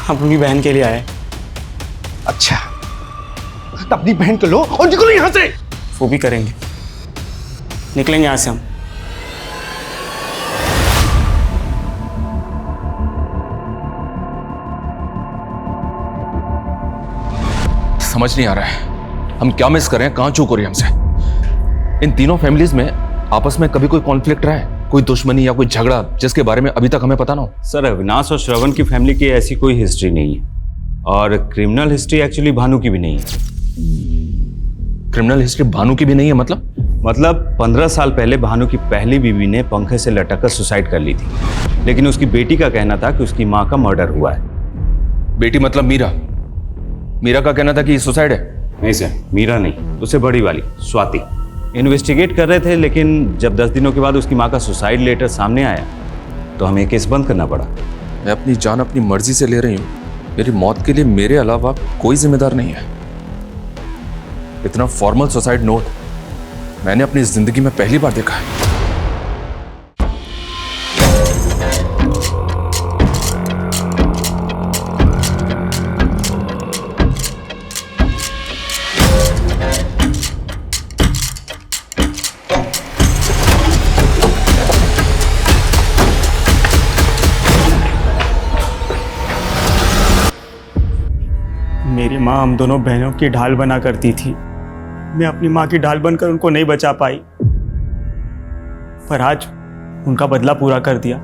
हम अपनी बहन के लिए आए। अच्छा, तो अपनी बहन को लो और निकलो यहाँ से। वो भी करेंगे, निकलेंगे यहाँ से हम। समझ नहीं आ रहा है हम क्या मिस कर रहे हैं, कहां चूक हो रही है हमसे। इन तीनों फैमिलीज में आपस में कभी कोई कॉन्फ्लिक्ट रहा है, कोई दुश्मनी या कोई झगड़ा जिसके बारे में अभी तक हमें पता ना हो? सर, अविनाश और श्रवण की फैमिली की ऐसी कोई हिस्ट्री नहीं है, और क्रिमिनल हिस्ट्री एक्चुअली भानु की भी नहीं है। क्रिमिनल हिस्ट्री भानु की भी नहीं है? मतलब 15 साल पहले भानु की पहली बीवी ने पंखे से लटककर सुसाइड कर ली थी, लेकिन उसकी बेटी का कहना था कि उसकी माँ का मर्डर हुआ है। बेटी मतलब मीरा? मीरा का कहना था कि सुसाइड है। नहीं सर, मीरा नहीं, उससे बड़ी वाली स्वाति। इन्वेस्टिगेट कर रहे थे, लेकिन जब 10 दिनों के बाद उसकी माँ का सुसाइड लेटर सामने आया तो हमें केस बंद करना पड़ा। मैं अपनी जान अपनी मर्जी से ले रही हूं। मेरी मौत के लिए मेरे अलावा कोई जिम्मेदार नहीं है। इतना फॉर्मल सुसाइड नोट मैंने अपनी जिंदगी में पहली बार देखा है। मेरी माँ हम दोनों बहनों की ढाल बना करती थी। मैं अपनी माँ की ढाल बनकर उनको नहीं बचा पाई, पर आज उनका बदला पूरा कर दिया।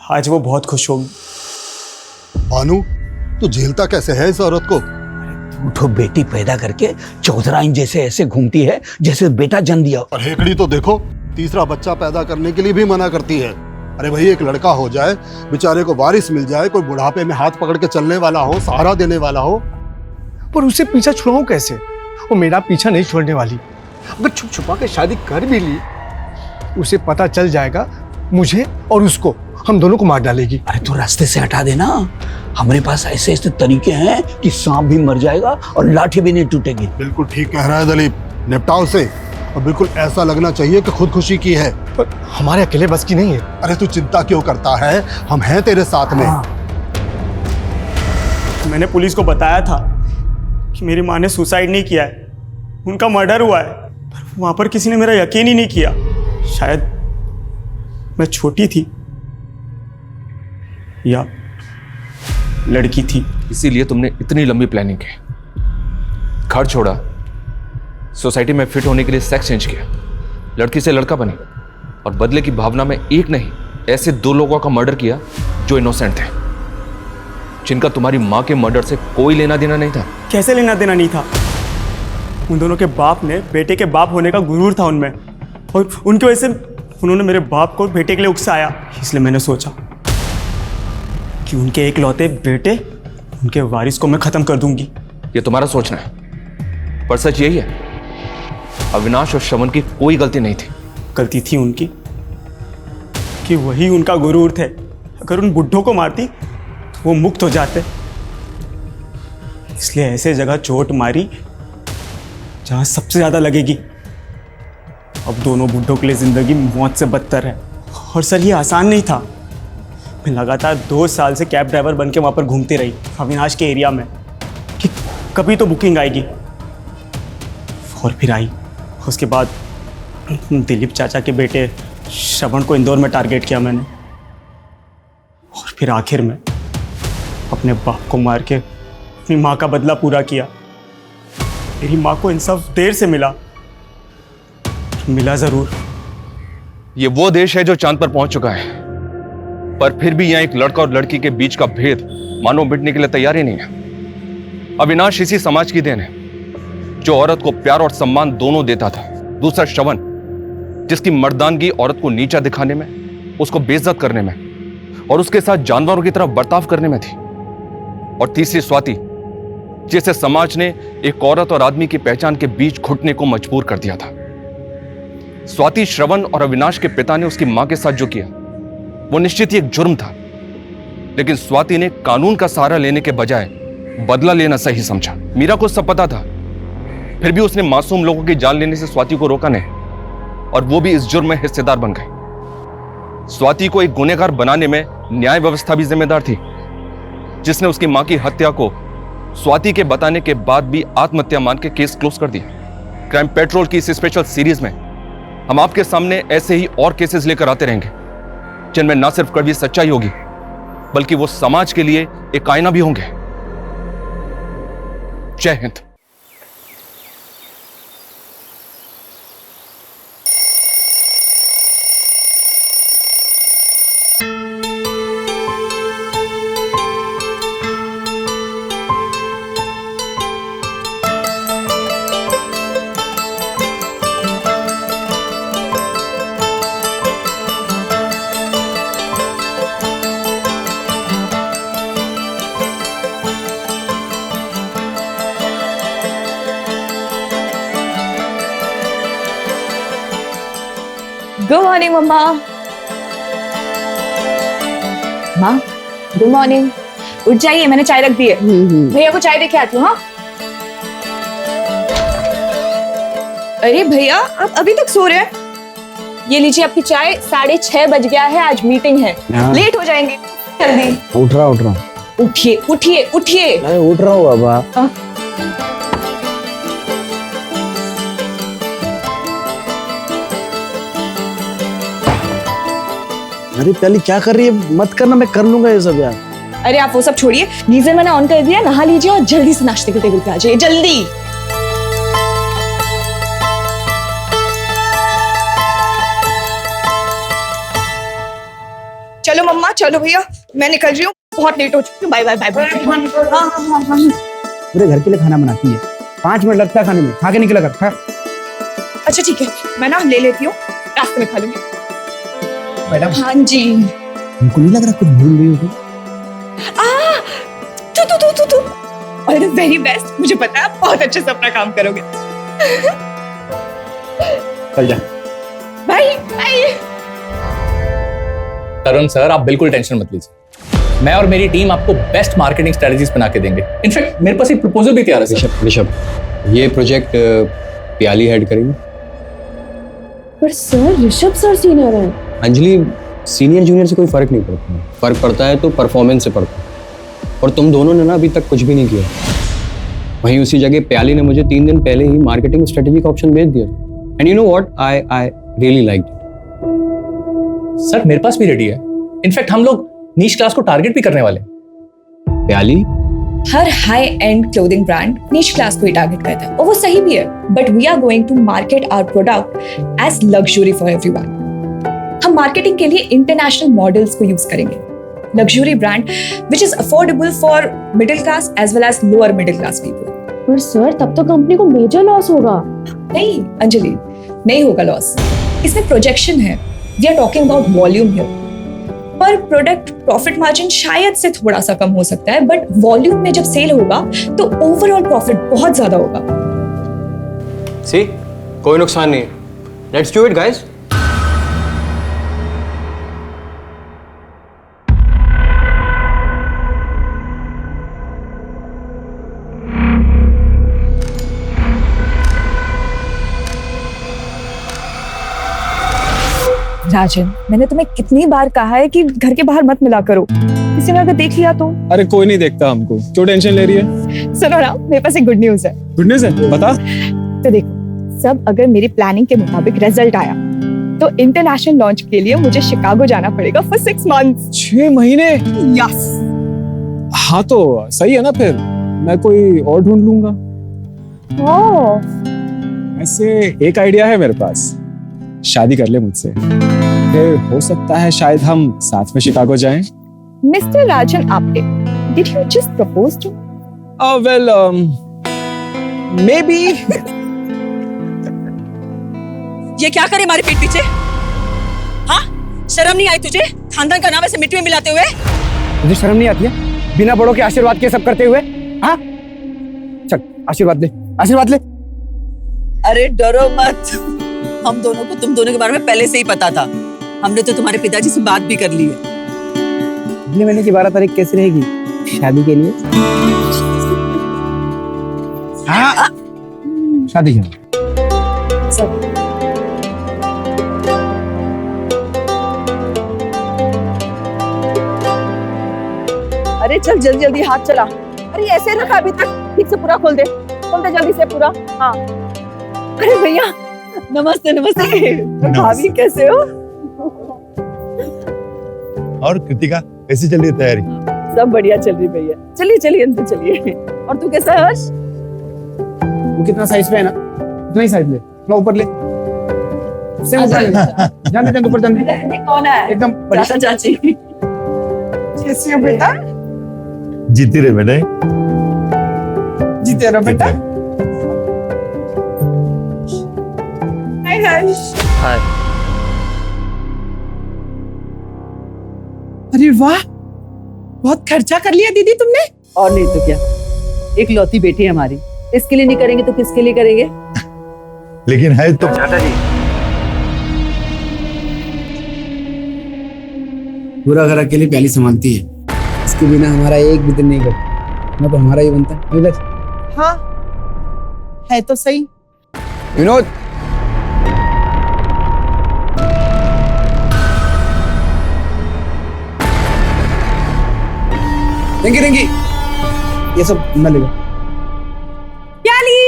आज वो बहुत खुश होगी। भानु, तू झेलता कैसे है इस औरत को? तो बेटी पैदा करके चौधराइन जैसे ऐसे घूमती है जैसे बेटा जन्म दिया। और हेकड़ी तो देखो, तीसरा बच्चा पैदा करने के लिए भी मना करती है। अरे भाई, एक लड़का हो जाए, बेचारे को वारिस मिल जाए, कोई बुढ़ापे में हाथ पकड़ के चलने वाला हो, सहारा देने वाला हो। पर उसे पीछा छुड़ाऊं कैसे? वो मेरा पीछा नहीं छोड़ने वाली। अगर छुप छुपा के शादी कर भी ली, उसे पता चल जाएगा, मुझे और उसको, हम दोनों को मार डालेगी। अरे तो रास्ते से हटा देना। हमारे पास ऐसे ऐसे तरीके हैं कि सांप भी मर जाएगा और लाठी भी नहीं टूटेगी। बिल्कुल ठीक कह रहा है दिलीप, निपटाओ से। और बिल्कुल ऐसा लगना चाहिए कि खुदकुशी की है। पर हमारे अकेले बस की नहीं है। अरे तू चिंता क्यों करता है, हम हैं तेरे साथ में। मैंने पुलिस को बताया था कि मेरी माँ ने सुसाइड नहीं किया है, उनका मर्डर हुआ है, पर वहां पर किसी ने मेरा यकीन ही नहीं किया। शायद मैं छोटी थी या लड़की थी। इसीलिए तुमने इतनी लंबी प्लानिंग की, घर छोड़ा, सोसाइटी में फिट होने के लिए सेक्स चेंज किया, लड़की से लड़का बनी, और बदले की भावना में एक नहीं ऐसे 2 लोगों का मर्डर किया जो इनोसेंट थे, जिनका तुम्हारी माँ के मर्डर से कोई लेना देना नहीं था। कैसे लेना देना नहीं था? उन दोनों के बाप ने बेटे के बाप होने का गुरूर था उनमें, और उनकी वजह से उन्होंने मेरे बाप को बेटे के लिए उकसाया। इसलिए मैंने सोचा कि उनके एकलौते बेटे, उनके वारिस को मैं खत्म कर दूंगी। ये तुम्हारा सोचना है, पर सच यही है, अविनाश और श्रवण की कोई गलती नहीं थी। गलती थी उनकी कि वही उनका गुरूर थे। अगर उन बुड्ढों को मारती तो वो मुक्त हो जाते, इसलिए ऐसे जगह चोट मारी जहां सबसे ज्यादा लगेगी। अब दोनों बुड्ढों के लिए जिंदगी मौत से बदतर है। और सर, ये आसान नहीं था। मैं लगातार 2 साल से कैब ड्राइवर बन के वहां पर घूमती रही अविनाश के एरिया में कि कभी तो बुकिंग आएगी, और फिर आई। उसके बाद दिलीप चाचा के बेटे श्रवण को इंदौर में टारगेट किया मैंने, और फिर आखिर में अपने बाप को मार के अपनी माँ का बदला पूरा किया। मेरी माँ को इंसाफ देर से मिला, मिला जरूर। ये वो देश है जो चांद पर पहुंच चुका है, पर फिर भी यहां एक लड़का और लड़की के बीच का भेद मानो मिटने के लिए तैयार ही नहीं है। अविनाश इसी समाज की देन है जो औरत को प्यार और सम्मान दोनों देता था। दूसरा श्रवण, जिसकी मर्दानगी औरत को नीचा दिखाने में, उसको बेइज्जत करने में और उसके साथ जानवरों की तरह बर्ताव करने में थी। और तीसरी स्वाति, जिसे समाज ने एक औरत और आदमी की पहचान के बीच घुटने को मजबूर कर दिया था। स्वाति, श्रवण और अविनाश के पिता ने उसकी मां के साथ जो किया वो निश्चित ही एक जुर्म था, लेकिन स्वाति ने कानून का सहारा लेने के बजाय बदला लेना सही समझा। मीरा को सब पता था, फिर भी उसने मासूम लोगों की जान लेने से स्वाति को रोका नहीं, और वो भी इस जुर्म में हिस्सेदार बन गई। स्वाति को एक गुनहगार बनाने में न्याय व्यवस्था भी जिम्मेदार थी, जिसने उसकी मां की हत्या को स्वाति के बताने के बाद भी आत्महत्या मान के केस क्लोज कर दिया। क्राइम पेट्रोल की इस स्पेशल सीरीज में हम आपके सामने ऐसे ही और केसेस लेकर आते रहेंगे, जिनमें ना सिर्फ कड़वी सच्चाई होगी, बल्कि वो समाज के लिए एक आईना भी होंगे। जय हिंद। गुड मॉर्निंग मम्मा। माँ गुड मॉर्निंग। उठ जाइए, मैंने चाय रख दी है। भैया को चाय देके आती हूँ। हाँ अरे भैया आप अभी तक सो रहे हैं? ये लीजिए आपकी चाय। 6:30 बज गया है, आज मीटिंग है, लेट हो जाएंगे। जल्दी उठ रहा उठिए उठिए उठिए। मैं उठ रहा हूँ बाबा। अरे प्याली क्या कर रही है? मत करना, मैं कर लूंगा ये सब यार। अरे आप वो सब छोड़िए, गीजर मैंने ऑन कर दिया, नहा लीजिए और जल्दी से नाश्ते के टेबल पे आ जाइए, जल्दी। चलो मम्मा, चलो भैया, मैं निकल रही हूँ, बहुत लेट हो चुकी हूँ। Bye bye bye bye. पूरे घर के लिए खाना बनाती है, 5 मिनट लगता है खाने में, खा के निकला कर। खा। अच्छा ठीक है, मैं ना ले लेती हूँ, रास्ते में खा लूंगी। मैडम। हाँ जी। तुमको नहीं लग रहा कुछ भूल गई होगी? तू ऑल द वेरी बेस्ट। मुझे पता है आप बहुत अच्छे से अपना काम करोगे। चल जा। Bye bye. तरुण सर, आप बिल्कुल टेंशन मत लीजिए, मैं और मेरी टीम आपको बेस्ट मार्केटिंग स्ट्रेटजीज बना के देंगे। इनफैक्ट मेरे पास एक प्रपोजल भी तैयार है सर। ऋषभ, ये प्रोजेक्ट प्याली हेड करेंगे। पर सर ऋषभ सर सीनियर है। अंजलि, सीनियर जूनियर से कोई फर्क नहीं पड़ता, फर्क पड़ता है तो परफॉर्मेंस से पड़ता है। और तुम दोनों ने ना अभी तक कुछ भी नहीं किया। वहीं उसी जगह प्याली ने मुझे 3 दिन पहले ही मार्केटिंग स्ट्रेटेजी का ऑप्शन भेज दिया। And you know what, I really liked it. Sir मेरे पास भी रेडी है, इनफैक्ट हम लोग नीश क्लास को टारगेट भी करने वाले। प्याली, her high end clothing brand niche class को ही टारगेट करता है और वो सही भी है, but we are going to market our product as luxury for everyone. हम मार्केटिंग के लिए इंटरनेशनल मॉडल्स को यूज करेंगे, luxury brand which is affordable for middle class as well as lower middle class people. पर सर तब तो कंपनी को मेजर लॉस होगा। नहीं अंजलि, नहीं होगा लॉस, इसमें प्रोजेक्शन है। We are talking about volume here. पर प्रोडक्ट प्रॉफिट मार्जिन शायद से थोड़ा सा कम हो सकता है, बट वॉल्यूम में जब सेल होगा तो ओवरऑल प्रॉफिट बहुत ज्यादा होगा। सी, कोई नुकसान नहीं है। Let's do it guys. Rajan, मैंने तुम्हें कितनी बार कहा है कि घर के बाहर मत मिला करो, किसी ने अगर देख लिया तो। अरे कोई नहीं देखता हमको, क्यों टेंशन ले रही है? सुनो ना, मेरे पास एक गुड न्यूज है। गुड न्यूज है? बता। तो देखो, सब अगर मेरी प्लानिंग के मुताबिक रिजल्ट आया तो इंटरनेशनल लॉन्च के लिए मुझे शिकागो जाना पड़ेगा फॉर 6 मंथ्स। 6 महीने? यस। हाँ तो सही है ना, फिर मैं कोई और ढूंढ लूंगा। ऐसे एक आइडिया है मेरे पास, शादी कर ले मुझसे, फिर हो सकता है शायद हम साथ में शिकागो जाएं। Mister Rajan Apte, did you just propose to? Well maybe. ये क्या करे हमारे पीठ पीछे? हाँ, शर्म नहीं आई तुझे? खानदान का नाम ऐसे मिट्टी में मिलाते हुए। तुझे शर्म नहीं आती है? बिना बड़ों के आशीर्वाद के सब करते हुए। हाँ, चल आशीर्वाद ले, आशीर्वाद ले। अरे डरो मत, हम दोनों को तुम दोनों के बारे में पहले से ही पता था। हमने तो तुम्हारे पिताजी से बात भी कर ली है। अगले महीने की 12 तारीख कैसी रहेगी शादी के लिए? हाँ, शादी के अरे चल जल्दी जल्दी हाथ चला। अरे ऐसे रखा अभी तक, ठीक से पूरा खोल दे जल्दी से पूरा। हाँ। अरे भैया नमस्ते। नमस्ते भाभी, कैसे हो? और कृतिका कैसी चल रही है तैयारी? सब बढ़िया चल रही भैया। चलिए चलिए अंदर चलिए। और तू कैसा है हर्ष? वो कितना साइज पे है ना, उतना ही साइज ले, थोड़ा ऊपर ले। से ऊपर ले। जाने दे, ऊपर जाने दे। कौन है? एकदम चाचा चाची। कैसी हो बेटा? जीती रहे बेटे। जीते रहो बेटा। हाय हर्ष। हाय। अरे वाह, बहुत खर्चा कर लिया दीदी तुमने। और नहीं तो क्या, एक लौती बेटी है हमारी, इसके लिए नहीं करेंगे तो किसके लिए करेंगे? लेकिन है तो चाचा जी, पूरा घर अकेले प्याली संभालती है। इसके बिना हमारा एक भी दिन नहीं कटता। ना तो हमारा ही बनता है। नीरज, हाँ है तो सही। विनोद, रिंकी, ये सब मैं लेगा। प्याली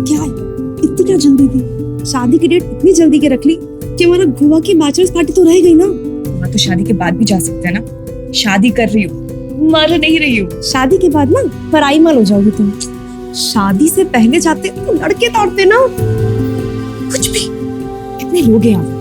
क्या है? इतनी क्या जल्दी थी? शादी की डेट इतनी जल्दी के रख ली कि हमारा गोवा की बैचलर्स पार्टी तो रह गई ना। वहाँ तो शादी के बाद भी जा सकते हैं ना। शादी कर रही हूँ, मर नहीं रही हूँ। शादी के बाद ना पराई माल हो जाओगी तुम। शादी से पहले जाते तो लड़के तोड़ते ना। कुछ भी कितने लोग हैं यहाँ।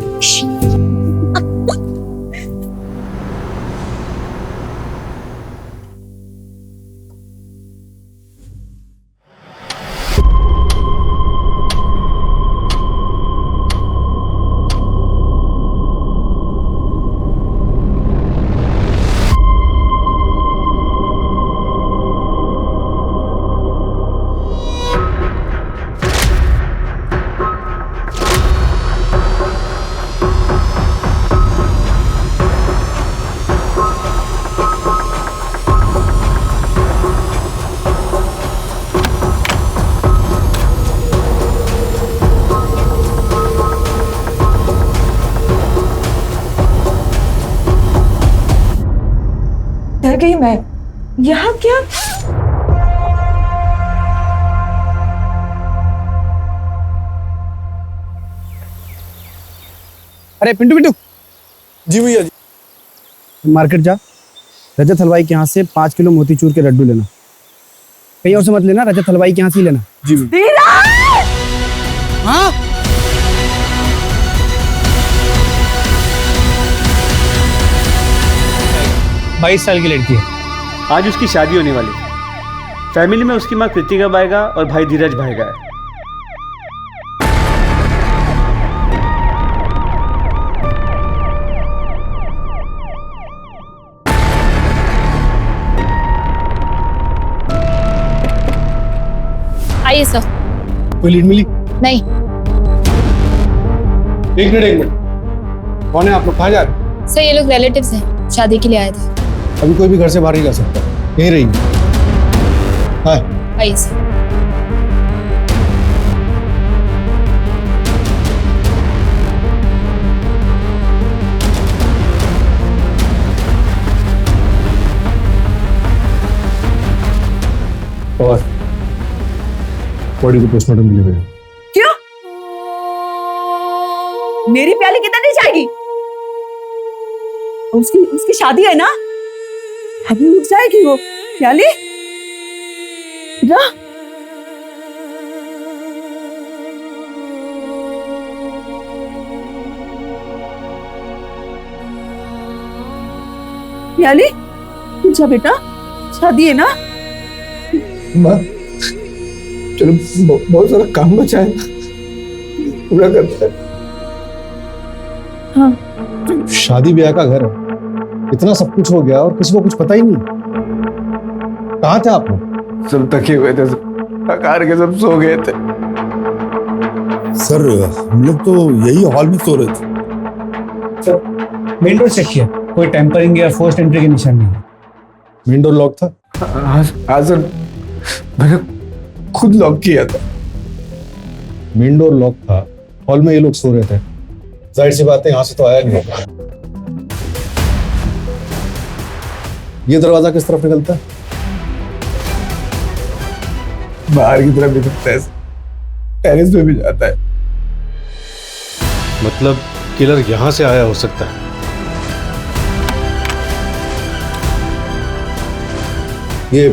डर गई मैं। यहाँ क्या? अरे पिंटू जी भैया जी। मार्केट जा, रजत हलवाई के यहाँ से 5 किलो मोतीचूर के लड्डू लेना। कहीं और से मत लेना, रजत हलवाई के यहाँ से ही लेना। जी भैया। हाँ 22 साल की लड़की है। आज उसकी शादी होने वाली है। फैमिली में उसकी माँ कृतिका बाएगा और भाई धीरज भाएगा है। आइए सर। कोई लीड मिली? नहीं। एक मिनट। कौन है आप लोग? कहाँ जा रहे? सर ये लोग रिलेटिव्स हैं, शादी के लिए आए थे। अभी कोई भी घर से बाहर नहीं जा सकता, यहीं रहेंगे। हाँ आइए सर। और बॉडी को पोस्टमार्टम के लिए भेजो। क्यों? मेरी प्याली किधर नहीं जाएगी? उसकी शादी है ना, अभी उठ जाएगी वो प्याली। जा। प्याली जा बेटा, शादी है ना। माँ चलो, बहुत सारा काम बचा है, पूरा करते हैं। हाँ शादी ब्याह का घर है, इतना सब कुछ हो गया और किसी को कुछ पता ही नहीं। कहाँ थे आप लोग? सब थके हुए थे, थकार के सब सो गए थे। सर हम लोग तो यही हॉल में सो रहे थे। सर मेन डोर चेक किया, कोई टेम्परिंग या फोर्स्ड एंट्री के निशान नहीं। मेन डोर लॉक था? हाँ सर, मैंने खुद लॉक किया था। मेन डोर लॉक था, हॉल में ये लोग सो रहे थे, जाहिर सी बात है यहाँ से तो आया नहीं होगा। ये दरवाजा किस तरफ निकलता है? बाहर की तरफ निकलता है, टेरेस पे भी जाता है। मतलब किलर यहाँ से आया हो सकता है। ये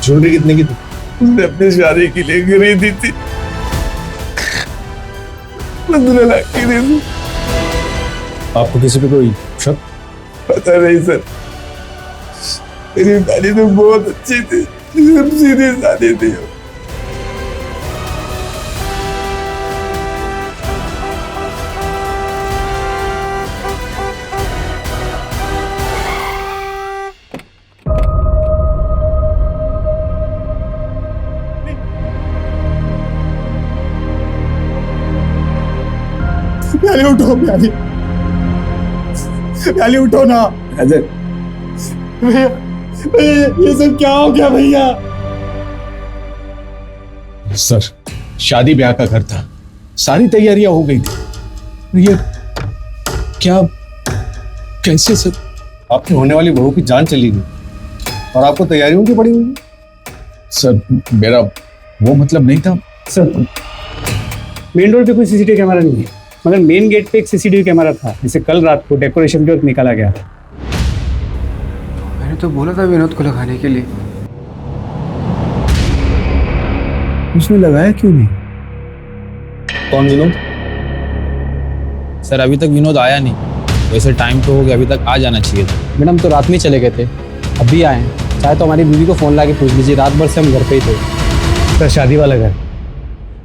ज्वेलरी कितने की थी? उसने अपनी शादी के लिए खरीदी थी, 15 लाख की थी। आपको किसी पे कोई शक? पता नहीं सर, मेरी शादी तो बहुत अच्छी थी, सीधी शादी थी। प्याली उठो, प्याली प्याली उठो ना। अजय भैया भैया, ये सब क्या हो गया भैया? सर, शादी ब्याह का घर था, सारी तैयारियां हो गई थी। ये क्या, कैसे सर? आपकी होने वाली बहू की जान चली गई और आपको तैयारियों की पड़ी हुई? सर, मेरा वो मतलब नहीं था सर। मेन रोड पे कोई सीसीटीवी कैमरा नहीं है, मगर मेन गेट पे एक सीसीटीवी कैमरा था, जिसे कल रात को डेकोरेशन के वक्त निकाला गया था। मैंने तो बोला था विनोद को लगाने के लिए। उसने लगाया क्यों नहीं? कौन विनोद? सर अभी तक विनोद आया नहीं, वैसे टाइम तो हो गया, अभी तक आ जाना चाहिए था। मैडम तो रात में चले गए थे, अभी आए हैं। चाहे तो हमारी बीवी को फोन ला के पूछ लीजिए, रात भर से हम घर पे ही थे। सर शादी वाला घर,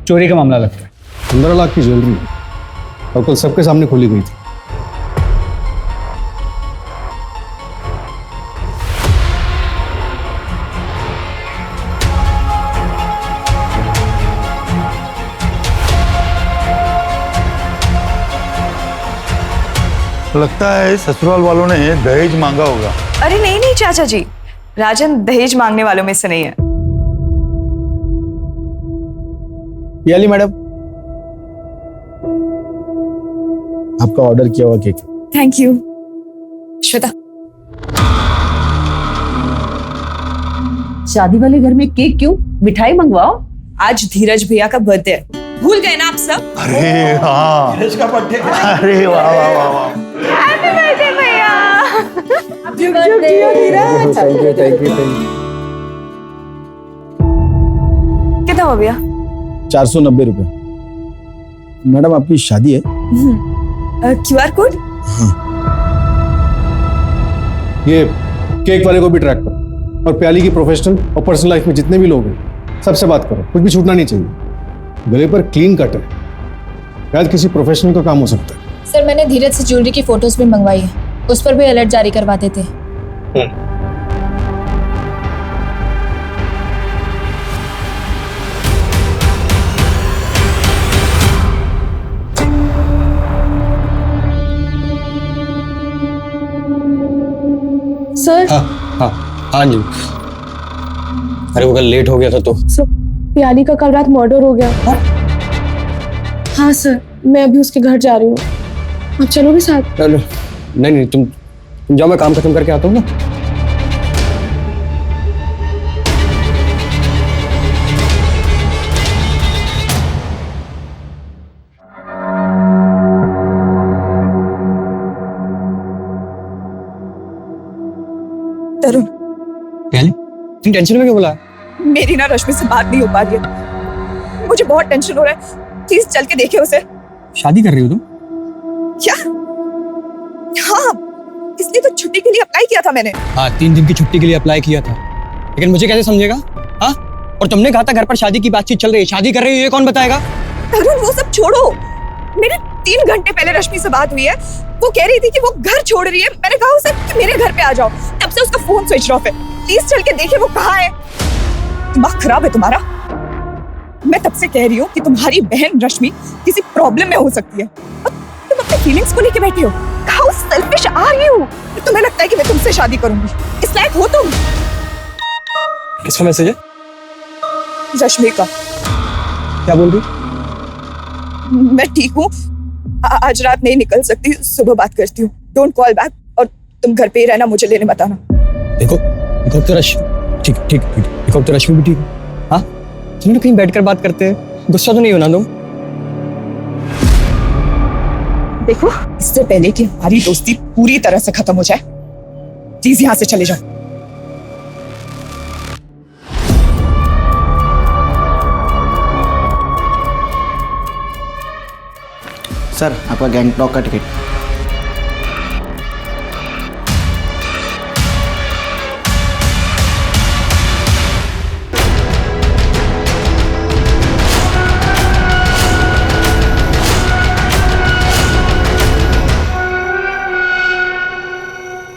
चोरी का मामला लगता है। 15 लाख की ज्वेलरी और कल सबके सामने खोली गई थी। लगता है ससुराल वालों ने दहेज मांगा होगा। अरे नहीं नहीं चाचा जी, राजन दहेज मांगने वालों में से नहीं है। याली मैडम, आपका ऑर्डर किया हुआ केक। Thank you. श्वेता, शादी वाले घर में केक क्यों? मिठाई मंगवाओ। आज धीरज भैया का बर्थडे है, भूल गए ना आप सब? अरे हाँ, धीरज का बर्थडे। अरे वाह वाह वाह वाह, हैप्पी बर्थडे भैया। Thank you thank you. कितना हो गया? 490 रुपए। मैडम आपकी शादी है? QR code? ये केक वाले को भी ट्रैक करो और प्याली की प्रोफेशनल और पर्सनल लाइफ में जितने भी लोग हैं सबसे बात करो, कुछ भी छूटना नहीं चाहिए। गले पर क्लीन कट है, शायद किसी प्रोफेशनल का काम हो सकता है। सर मैंने धीरज से ज्वेलरी की फोटोज भी मंगवाई है, उस पर भी अलर्ट जारी करवाते थे। सर हाँ जी। अरे वो कल लेट हो गया था तो। सर, प्याली का कल रात मर्डर हो गया। हाँ सर, मैं अभी उसके घर जा रही हूँ, आप चलोगे साथ? नहीं नहीं, तुम जाओ, मैं काम खत्म करके आता हूँ ना। तरुण, तुम टेंशन में क्यों बोला? मेरी ना रश्मि से बात नहीं हो पा रही है, मुझे बहुत टेंशन हो रहा है। प्लीज चल के देखिए उसे। शादी कर रही हो तुम? क्या? हाँ, इसलिए तो छुट्टी के लिए अप्लाई किया था मैंने। हाँ, 3 दिन की छुट्टी के लिए अप्लाई किया था, लेकिन मुझे कैसे समझेगा? हाँ, और तुमने कहा था घर पर शादी की बातचीत चल रही है, शादी कर रही है, ये कौन बताएगा? तरुण वो सब छोड़ो, मेरे 3 घंटे पहले रश्मि से बात हुई है, वो कह रही थी कि वो घर छोड़ रही है। मैंने कहा उसे कि मेरे घर पे आ जाओ, तब से उसका फोन स्विच ऑफ है। प्लीज चल के देखिए वो कहाँ है। दिमाग खराब है तुम्हारा? मैं तब से कह रही हूँ कि तुम्हारी बहन रश्मि किसी प्रॉब्लम में हो सकती है और तुम अपने फीलिंग्स को लेके बैठे हो। How selfish are you? तुम्हें लगता है कि मैं तुमसे शादी करूंगी? इस लायक हो तुम? किसका मैसेज है? रश्मि का। क्या बोल रही? मैं ठीक हूँ, आज रात नहीं निकल सकती, सुबह बात करती हूँ। डोंट कॉल बैक और तुम घर पे ही रहना, मुझे लेने मत आना। देखो तो रश्मि ठीक ठीक ठीक, देखो तो रश्मि भी ठीक है। हाँ, तुम लोग कहीं बैठकर बात करते हैं, गुस्सा तो नहीं होना तुम? देखो, इससे पहले कि हमारी दोस्ती पूरी तरह से खत्म हो जाए, प्लीज यहाँ से चले जाओ। सर, आपका गैंगटॉक का टिकट।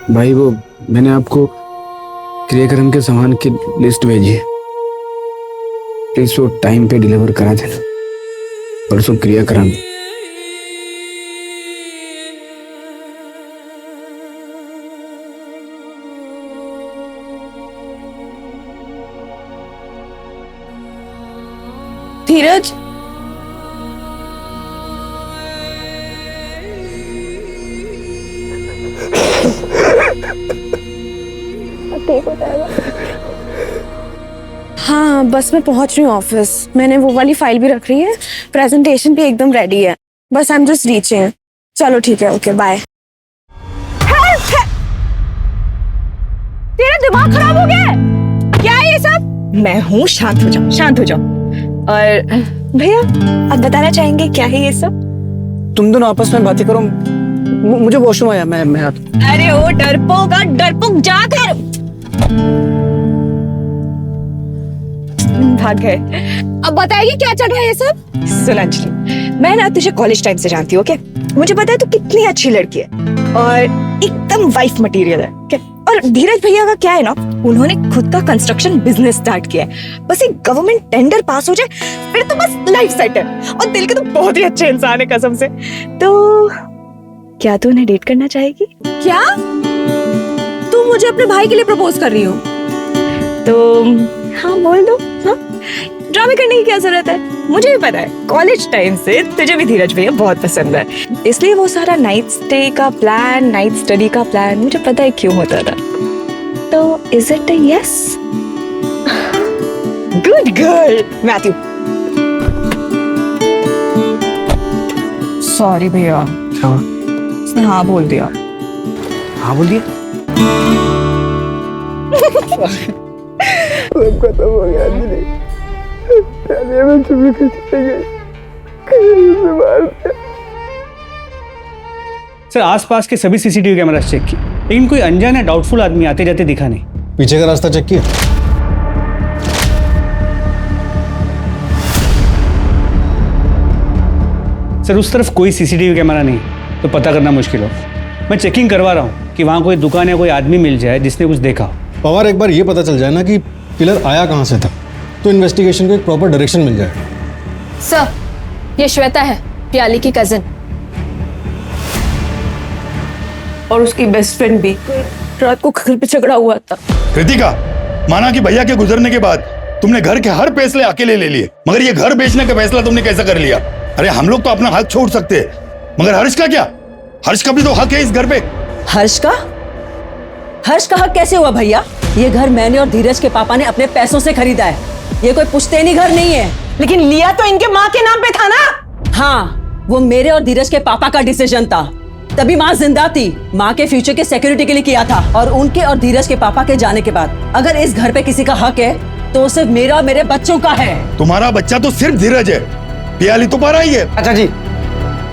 भाई वो मैंने आपको क्रियाक्रम के सामान की लिस्ट भेजी है, प्लीज वो टाइम पे डिलीवर करा देना। परसों क्रियाक्रम। धीरज, ठीक हो जाएगा। हाँ, बस मैं पहुंच रही हूँ ऑफिस। मैंने वो वाली फाइल भी रख रही है, प्रेजेंटेशन भी एकदम रेडी है, बस आई एम जस्ट रीचिंग। चलो ठीक है, ओके बाय। तेरा दिमाग खराब हो गया है क्या है ये सब? मैं हूँ, शांत हो जाओ, शांत हो जाओ। और भैया, आप बताना चाहेंगे क्या है ये सब? तुम दोनों आपस में बातें करो, मुझे वॉशरूम आया, मैं आता हूं। अरे ओ डरपोक जाकर भाग गए। अब बताएगी क्या चल रहा है ये सब? सुन अंजलि, मैं ना तुझे कॉलेज टाइम से जानती हूँ, ओके? मुझे पता है तू कितनी अच्छी लड़की है और एकदम वाइफ मटेरियल है, ओके? और धीरज भैया का क्या है ना, उन्होंने खुद का कंस्ट्रक्शन बिजनेस स्टार्ट किया है। बस एक गवर्नमेंट टेंडर पास हो जाए फिर तो बस लाइफ सेट है। और दिल के तो बहुत ही अच्छे इंसान है कसम से। तो क्या तू उन्हें डेट करना चाहेगी? क्या तू मुझे अपने भाई के लिए प्रपोज कर रही हो? तो हाँ बोल दो। हाँ, ड्रामे करने की क्या जरूरत है? मुझे भी पता है कॉलेज टाइम से तुझे भी धीरज भैया बहुत पसंद है, इसलिए वो सारा नाइट स्टे का प्लान, नाइट स्टडी का प्लान मुझे पता है क्यों होता था। तो is it a yes? Good girl Matthew. Sorry भैया, उसने हाँ बोल दिया। हाँ बोल दिया? खत्म हो गया अंजलि। मैं तुम्हें सर आसपास के सभी सीसीटीवी कैमरा चेक किए, लेकिन कोई अनजान या डाउटफुल आदमी आते जाते दिखा नहीं। पीछे का रास्ता चेक किया? सर उस तरफ कोई सीसीटीवी कैमरा नहीं, तो पता करना मुश्किल हो। मैं चेकिंग करवा रहा हूँ कि वहाँ कोई दुकान या कोई आदमी मिल जाए जिसने कुछ देखा हो। पवार, एक बार ये पता चल जाए ना कि किलर आया कहाँ से था, तो इन्वेस्टिगेशन को एक प्रॉपर डायरेक्शन मिल जाए। सर, ये श्वेता है, प्याली की कजिन और उसकी बेस्ट फ्रेंड भी। रात को घर पे झगड़ा हुआ था। कृतिका, माना कि भैया के गुजरने के बाद तुमने घर के हर फैसले अकेले ले लिए, मगर ये घर बेचने का फैसला तुमने कैसे कर लिया? अरे हम लोग तो अपना हक छोड़ सकते हैं, मगर हर्ष का क्या? हर्ष का भी तो हक है इस घर पे। हर्ष का हक कैसे हुआ भैया? ये घर मैंने और धीरज के पापा ने अपने पैसों से खरीदा है, ये कोई पुश्तैनी घर नहीं है। लेकिन लिया तो इनके माँ के नाम पे था ना? हाँ, वो मेरे और धीरज के पापा का डिसीजन था, तभी माँ जिंदा थी। माँ के फ्यूचर के सिक्योरिटी के लिए किया था। और उनके और धीरज के पापा के जाने के बाद अगर इस घर पे किसी का हक है तो सिर्फ मेरा और मेरे बच्चों का है। तुम्हारा बच्चा तो सिर्फ धीरज है, पियाली तो पारा ही है। अच्छा जी,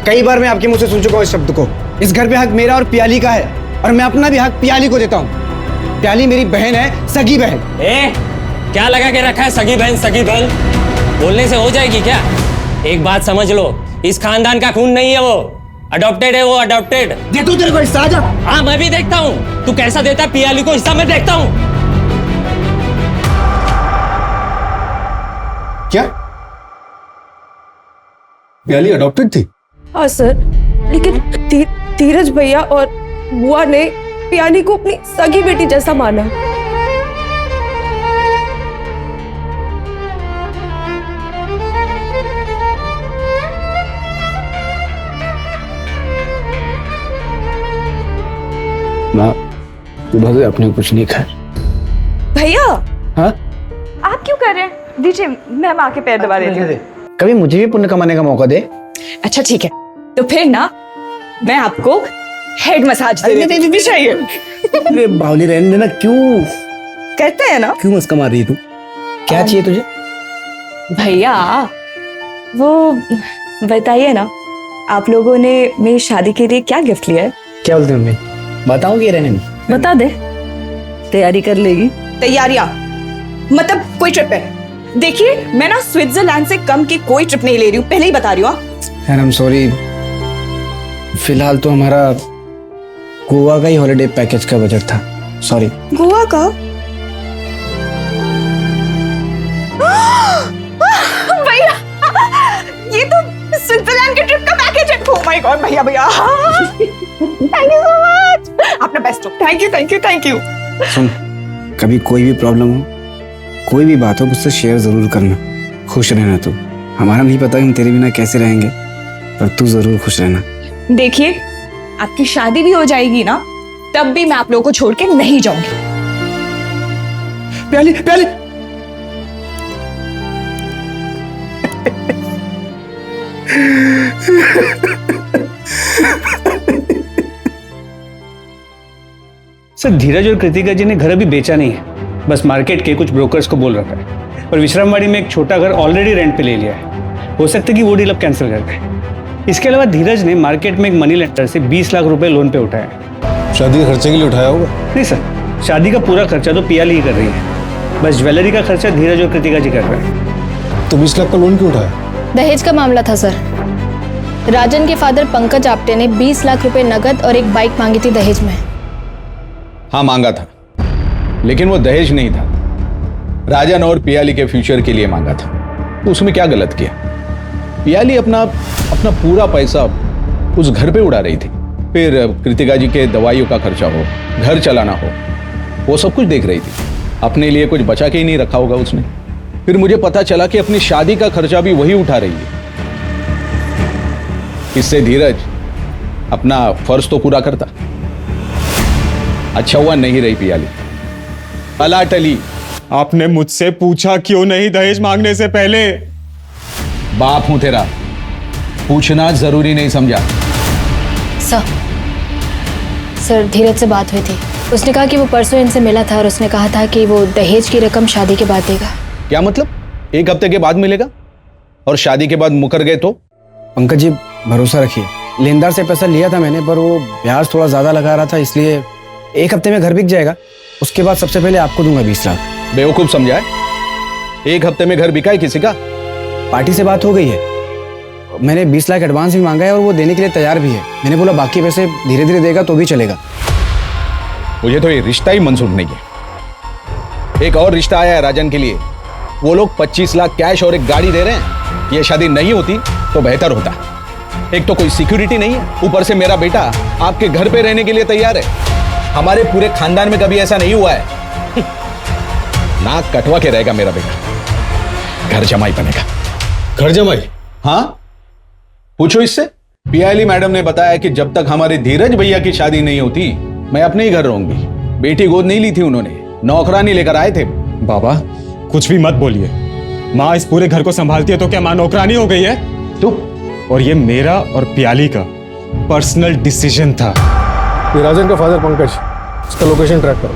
कई बार मैं आपके मुंह से सुन चुका हूँ इस शब्द को। इस घर पे हक मेरा और पियाली का है, और मैं अपना भी हक पियाली को देता हूँ। प्याली मेरी बहन है, सगी बहन। क्या लगा के रखा है सगी बहन सगी बहन? बोलने से हो जाएगी क्या? एक बात समझ लो, इस खानदान का खून नहीं है वो, अडॉप्टेड है वो, अडॉप्टेड। दे तू तेरे को हिस्सा, आजा। हाँ मैं भी देखता हूँ, तू कैसा देता पियाली को हिस्सा, मैं देखता हूँ। क्या प्याली अडॉप्टेड थी? हाँ सर, लेकिन धीरज भैया और बुआ ने प्याली को अपनी सगी बेटी जैसा माना। माँ, सुबह से आपने कुछ नहीं खाया। भैया, हाँ? आप क्यों कर रहे हैं? दीजिए, मैं माँ के पैर दबा देती हूँ। कभी मुझे भी पुण्य कमाने का मौका दे। अच्छा ठीक है, तो फिर ना मैं आपको हेड मसाज दे देती हूँ। चाहिए? अरे बावली रहने देना, क्यों करते हैं ना? क्यों मस्का मार रही है तू? क्या चाहिए तुझे? भैया वो बताइए ना, आप लोगों ने मेरी शादी के लिए क्या गिफ्ट लिया है? क्या बोलते हैं मम्मी? बताओगे रहने में? बता दे, तैयारी कर लेगी। तैयारियां मतलब कोई ट्रिप है? देखिए, मैं ना स्विट्जरलैंड से कम की कोई ट्रिप नहीं ले रही हूँ, पहले ही बता रही हूँ। यार आई एम सॉरी, फिलहाल तो हमारा गोवा का ही हॉलिडे पैकेज का बजट था। सॉरी। गोवा का? भैया, ये तो स्विट्जरलैंड के ट्रिप का पैकेज है। ओह माय गॉड भैया, भैया थैंक यू सो मच, आपने बेस्ट हो। Thank you thank you thank you. सुन, कभी कोई भी प्रॉब्लम हो, कोई भी बात हो, मुझसे शेयर जरूर करना। खुश रहना तू। हमारा नहीं पता कि हम तेरे बिना कैसे रहेंगे, पर तू जरूर खुश रहना। देखिए, आपकी शादी भी हो जाएगी ना, तब भी मैं आप लोगों को छोड़ के नहीं जाऊंगी। प्याली प्याली सर, धीरज और कृतिका जी ने घर अभी बेचा नहीं है, बस मार्केट के कुछ ब्रोकर्स को बोल रखा है। और विश्रामवाड़ी में एक छोटा घर ऑलरेडी रेंट पे ले लिया है। हो सकता है कि वो डील अब कैंसिल कर दे। इसके अलावा धीरज ने मार्केट में एक मनी लेंडर से 20 लाख रुपए लोन पे उठाया है। शादी के खर्चे के लिए उठाया होगा? नहीं सर, शादी का पूरा खर्चा तो पियाली ही कर रही है, बस ज्वेलरी का खर्चा धीरज और कृतिका जी कर रहे हैं। तो 20 लाख का लोन क्यों उठाया? दहेज का मामला था सर। राजन के फादर पंकज आप्टे ने 20 लाख रुपए नगद और एक बाइक मांगी थी दहेज में। हाँ मांगा था, लेकिन वो दहेज नहीं था, राजन और पियाली के फ्यूचर के लिए मांगा था। तो उसमें क्या गलत किया? पियाली अपना पूरा पैसा उस घर पे उड़ा रही थी, फिर कृतिका जी के दवाइयों का खर्चा हो, घर चलाना हो, वो सब कुछ देख रही थी। अपने लिए कुछ बचा के ही नहीं रखा होगा उसने। फिर मुझे पता चला कि अपनी शादी का खर्चा भी वही उठा रही है। इससे धीरज अपना फर्ज तो पूरा करता। अच्छा हुआ नहीं रही पियाली, अला टली। आपने मुझसे पूछा क्यों नहीं दहेज मांगने से पहले? बाप हूं तेरा, पूछना जरूरी नहीं समझा? सर, धीरज से बात हुई थी। उसने कहा कि वो परसों इनसे मिला था और उसने कहा था कि वो दहेज की रकम शादी के बाद देगा। क्या मतलब? 1 हफ्ते के बाद मिलेगा और शादी के बाद मुकर गए तो? पंकज जी, भरोसा रखिए, लेनदार से पैसा लिया था मैंने, पर वो ब्याज थोड़ा ज्यादा लगा रहा था, इसलिए 1 हफ्ते में घर बिक जाएगा। उसके बाद सबसे पहले आपको दूंगा 20 लाख। बेवकूफ समझा है? 1 हफ्ते में घर बिका है किसी का? पार्टी से बात हो गई है, मैंने 20 लाख एडवांस भी मांगा है और वो देने के लिए तैयार भी है। मैंने बोला बाकी पैसे धीरे धीरे देगा तो भी चलेगा। मुझे तो ये रिश्ता ही मंजूर नहीं है। एक और रिश्ता आया है राजन के लिए, वो लोग 25 लाख कैश और एक गाड़ी दे रहे हैं। ये शादी नहीं होती तो बेहतर होता। एक तो कोई सिक्योरिटी नहीं है, ऊपर से मेरा बेटा आपके घर पे रहने के लिए तैयार है। हमारे पूरे खानदान में कभी ऐसा नहीं हुआ है। नाक कटवा के रहेगा मेरा बेटा, घर जमाई बनेगा। घर जमाई? हाँ, पूछो इससे। पियाली मैडम ने बताया कि जब तक हमारे धीरज भैया की शादी नहीं होती मैं अपने ही घर रहूंगी। बेटी गोद नहीं ली थी उन्होंने, नौकरानी लेकर आए थे। बाबा कुछ भी मत बोलिए। माँ इस पूरे घर को संभालती है तो क्या माँ नौकरानी हो गई है? तो और ये मेरा और पियाली का पर्सनल डिसीजन था। ये राजन का फादर पंकज, इसका लोकेशन ट्रैक करो,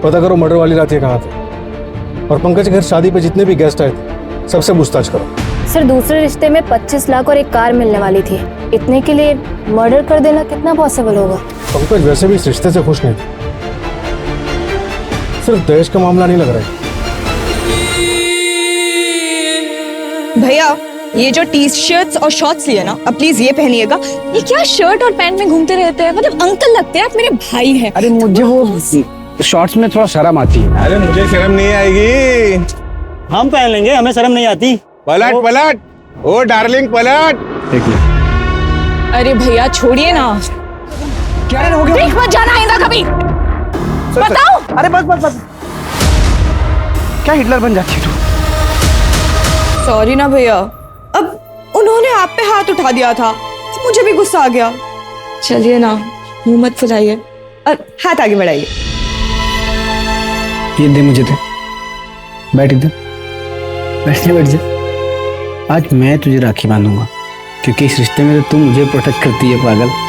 पता करो मर्डर वाली रात ये कहाँ थे, और पंकज के घर शादी पे जितने भी गेस्ट आए थे सबसे पूछताछ करो। सर, दूसरे रिश्ते में 25 लाख और एक कार मिलने वाली थी। इतने के लिए मर्डर कर देना कितना पॉसिबल होगा? पंकज वैसे भी इस रिश्ते से खुश नहीं थे, सिर्फ दहेज का मामला नहीं लग रहा है। भैया, ये जो टी शर्ट्स और शॉर्ट्स लिए ना, अब प्लीज ये पहनिएगा। ये क्या शर्ट और पैंट में घूमते रहते हैं? मतलब अंकल लगते हैं, आप मेरे भाई हैं। अरे मुझे वो शॉर्ट्स में थोड़ा शर्म आती है। अरे मुझे शर्म नहीं आएगी, हम पहन लेंगे, हमें शर्म नहीं आती। पलट पलट, ओ डार्लिंग पलट। अरे भैया छोड़िए ना। क्या हो गया? देख मत जाना आइंदा कभी। बताओ। अरे बस बस बस, क्या हिटलर बन जाती है तू? सॉरी ना भैया, अब उन्होंने आप पे हाथ उठा दिया था तो मुझे भी गुस्सा आ गया। चलिए ना, मुंह मत फुलाइए और हाथ आगे बढ़ाइए। ये दे मुझे, दे। बैठ इधर, बैठ जा। आज मैं तुझे राखी बांधूंगा, क्योंकि इस रिश्ते में तो तू मुझे प्रोटेक्ट करती है पागल।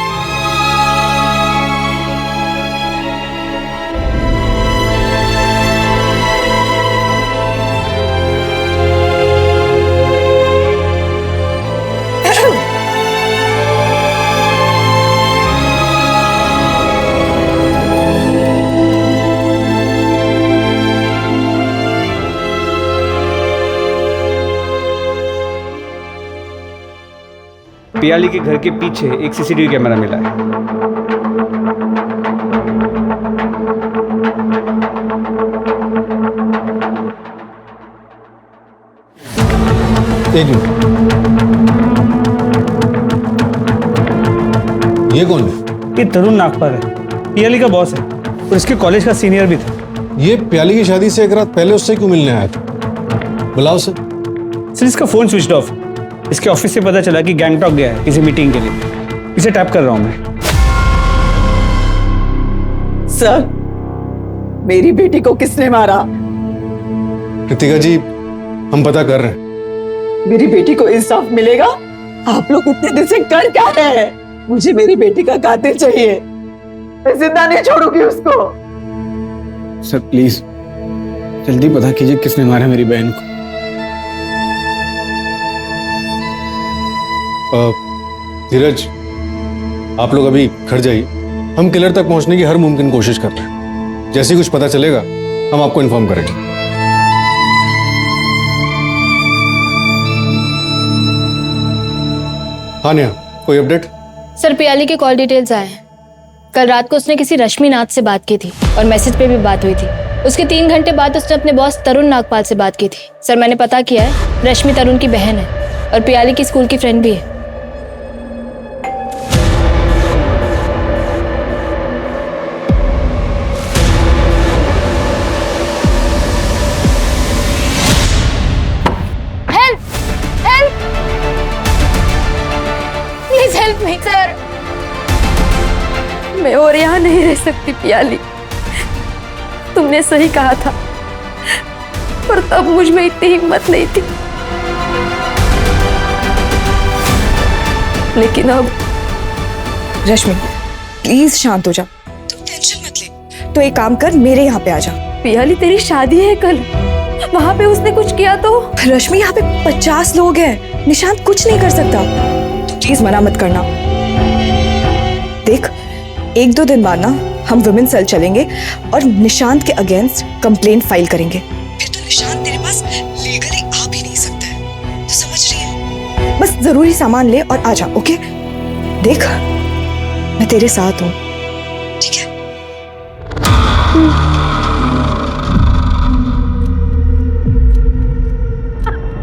पियाली के घर के पीछे एक सीसीटीवी कैमरा मिला है। एक मिनट, ये कौन है? ये तरुण नागपाल है, पियाली का बॉस है और इसके कॉलेज का सीनियर भी था। ये प्याली की शादी से एक रात पहले उससे क्यों मिलने आया था? बुलाओ उसे। सर इसका फोन स्विच ऑफ। इसके ऑफिस से पता चला कि गैंगटॉक गया है किसी मीटिंग के लिए। इसे टैप कर रहा हूं मैं। सर, मेरी बेटी को किसने मारा? कृतिका जी, हम पता कर रहे हैं। मेरी बेटी को इंसाफ मिलेगा? आप लोग इतने दिन से कर क्या रहे हैं? मुझे मेरी बेटी का कातिल चाहिए। मैं जिंदा नहीं छोड़ूंगी उसको। सर प्लीज जल्दी पता कीजिए किसने मारा मेरी बहन को। धीरज, आप लोग अभी घर जाइए। हम किलर तक पहुंचने की हर मुमकिन कोशिश कर रहे हैं। जैसे ही कुछ पता चलेगा हम आपको इन्फॉर्म करेंगे। हाँ नेहा, कोई अपडेट? सर पियाली के कॉल डिटेल्स आए हैं। कल रात को उसने किसी रश्मि नाथ से बात की थी और मैसेज पे भी बात हुई थी। उसके 3 घंटे बाद उसने अपने बॉस तरुण नागपाल से बात की थी। सर मैंने पता किया है, रश्मि तरुण की बहन है और पियाली की स्कूल की फ्रेंड भी है। हेल्प मी सर, मैं और यहाँ नहीं रह सकती पियाली। तुमने सही कहा था, पर तब मुझ में इतनी हिम्मत नहीं थी। लेकिन अब रश्मि प्लीज शांत हो जा, तुम टेंशन मत ले। तो एक काम कर, मेरे यहाँ पे आ जा। पियाली तेरी शादी है कल, वहां पे उसने कुछ किया तो? रश्मि यहाँ पे 50 लोग हैं, निशांत कुछ नहीं कर सकता। तो प्लीज मना मत करना। देख 1-2 दिन बाद ना हम वुमेन सेल चलेंगे और निशांत के अगेंस्ट कंप्लेंट फाइल करेंगे। फिर तो निशांत तेरे पास लीगली आ भी नहीं सकता है, तो समझ रही है? बस जरूरी सामान ले और आ जा, ओके? देख मैं तेरे साथ हूँ, ठीक है?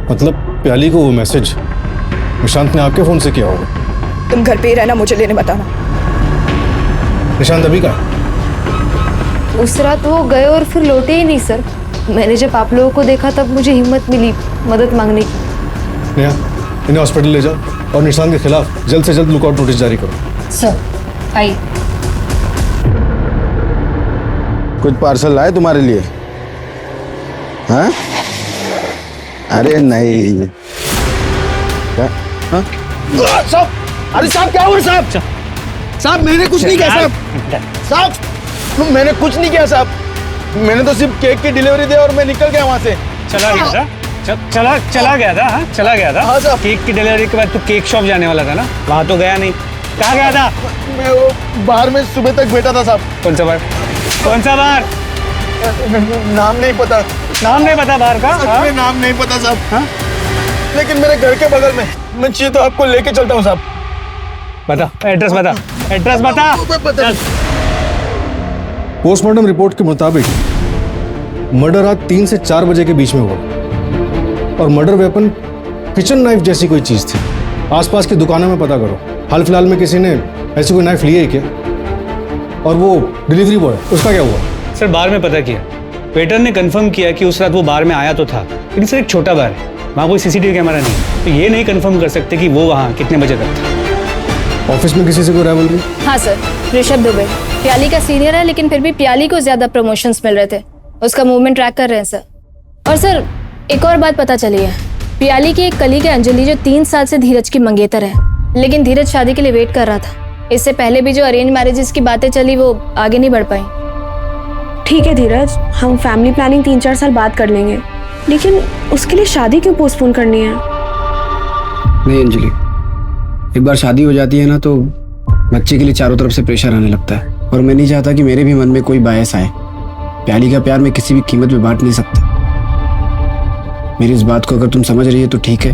मतलब प्याली को वो मैसेज निशांत ने आपके फोन से किया होगा? तुम घर पे ही रहना, मुझे लेने बताना। निशांत अभी का? उस रात वो गए और फिर लौटे ही नहीं सर। मैंने जब आप लोगों को देखा तब मुझे हिम्मत मिली मदद मांगने की। नेहा, इन्हें हॉस्पिटल ले जाओ और निशांत के खिलाफ जल्द से जल्द लुकआउट नोटिस जारी करो। सर आइए। कुछ पार्सल लाए तुम्हारे लिए? हाँ? अरे नहीं। क्या? हाँ? साहब, अरे साहब क्या हुआ साहब? साहब मैंने कुछ नहीं किया साहब। साहब मैंने कुछ नहीं किया साहब। मैंने तो सिर्फ केक की डिलीवरी दी और मैं निकल गया वहां से। चला गया था? चला गया था? हाँ चला गया था। हाँ साहब। केक की डिलीवरी के बाद तू केक शॉप जाने वाला था ना, वहां तो गया नहीं। कहाँ गया था? मैं वो बाहर में सुबह तक बैठा था साहब। कौन सा बार? कौन सा बार? नाम नहीं पता। नाम नहीं पता बाहर का? सच में नाम नहीं पता साहब। हाँ? लेकिन मेरे घर के बगल में, मैं चाहिए तो आपको लेके चलता हूँ साहब। बता एड्रेस, बता एड्रेस, बता। पोस्टमार्टम रिपोर्ट के मुताबिक मर्डर रात 3 से 4 बजे के बीच में हुआ और मर्डर वेपन किचन नाइफ जैसी कोई चीज थी। आसपास की दुकानों में पता करो, हाल फिलहाल में किसी ने ऐसी कोई नाइफ ली है क्या? और वो डिलीवरी बॉय, उसका क्या हुआ? सर बार में पता किया, वेटर ने कंफर्म किया कि उस रात वो बार में आया तो था, लेकिन सर एक छोटा बार है, वहाँ कोई सीसीटीवी कैमरा नहीं, तो ये नहीं कंफर्म कर सकते कि वो वहाँ कितने बजे तक था। ऑफिस में किसी से कोई राइवलरी? हाँ सर, ऋषभ दुबे पियाली का सीनियर है, लेकिन फिर भी पियाली को ज्यादा प्रमोशंस मिल रहे थे। उसका मूवमेंट ट्रैक कर रहे हैं सर। और सर एक और बात पता चली है, पियाली की एक कलीग है अंजलि, जो 3 साल से धीरज की मंगेतर है, लेकिन धीरज शादी के लिए वेट कर रहा था। इससे पहले भी जो अरेंज मैरिजेस की बातें चली वो आगे नहीं बढ़ पाई। ठीक है धीरज, हम फैमिली प्लानिंग 3-4 साल बाद कर लेंगे, लेकिन उसके लिए शादी क्यों पोस्टपोन करनी है? नहीं अंजलि, एक बार शादी हो जाती है ना तो बच्चे के लिए चारों तरफ से प्रेशर आने लगता है, और मैं नहीं चाहता कि मेरे भी मन में कोई बायस आए। प्याली का प्यार मैं किसी भी कीमत पे बांट नहीं सकता। मेरी इस बात को अगर तुम समझ रही है तो ठीक है,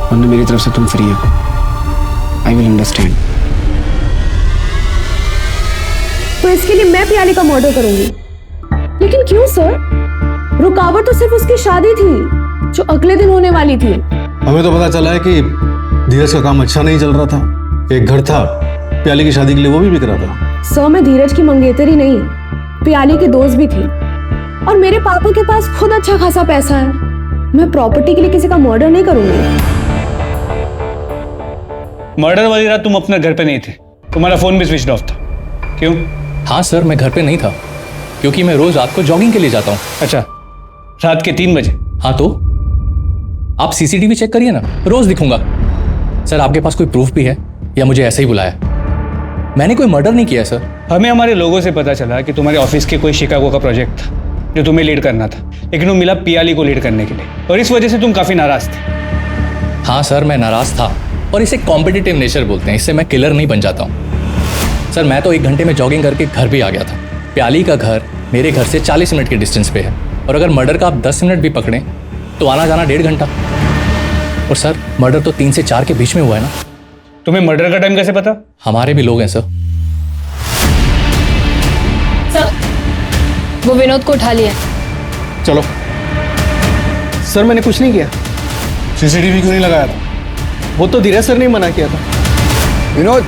वरना मेरी तरफ से तुम फ्री हो। I will understand. तो इसके लिए मैं पियाली का मर्डर करूंगी? लेकिन क्यों सर? रुकावट तो सिर्फ उसकी शादी थी जो अगले दिन होने वाली थी। हमें तो पता चला है कि धीरज का काम अच्छा नहीं चल रहा था। एक घर था प्याली की शादी के लिए, वो भी बिक रहा था। सर मैं धीरज की मंगेतर ही नहीं, पियाली की दोस्त भी थी, और मेरे पापा के पास खुद अच्छा खासा पैसा है। मैं प्रॉपर्टी के लिए किसी का मर्डर नहीं करूंगी। मर्डर वाली रात तुम अपने घर पे नहीं थे, तुम्हारा फोन भी स्विच ऑफ था। क्यों? हाँ सर, मैं घर पे नहीं था क्योंकि मैं रोज रात को जॉगिंग के लिए जाता हूँ। अच्छा, रात के 3 बजे? हाँ तो आप सीसीटीवी चेक करिए ना, रोज दिखूंगा। सर आपके पास कोई प्रूफ भी है या मुझे ऐसे ही बुलाया? मैंने कोई मर्डर नहीं किया सर। हमें हमारे लोगों से पता चला कि तुम्हारे ऑफिस के कोई शिकागो का प्रोजेक्ट था जो तुम्हें लीड करना था, लेकिन वो मिला पियाली को लीड करने के लिए, और इस वजह से तुम काफी नाराज थे। हाँ सर, मैं नाराज था और इसे कॉम्पिटिटिव नेचर बोलते हैं, इससे मैं किलर नहीं बन जाता हूँ। सर मैं तो 1 घंटे में जॉगिंग करके घर भी आ गया था। प्याली का घर मेरे घर से 40 मिनट के डिस्टेंस पे है, और अगर मर्डर का आप 10 मिनट भी पकड़ें तो आना जाना 1.5 घंटा। और सर मर्डर तो 3 से 4 के बीच में हुआ है ना। तुम्हें मर्डर का टाइम कैसे पता? हमारे भी लोग हैं सर। सर वो विनोद को उठा लिया। चलो। सर मैंने कुछ नहीं किया। सीसीटीवी क्यों नहीं लगाया था? वो तो धीरज सर ने मना किया था। विनोद।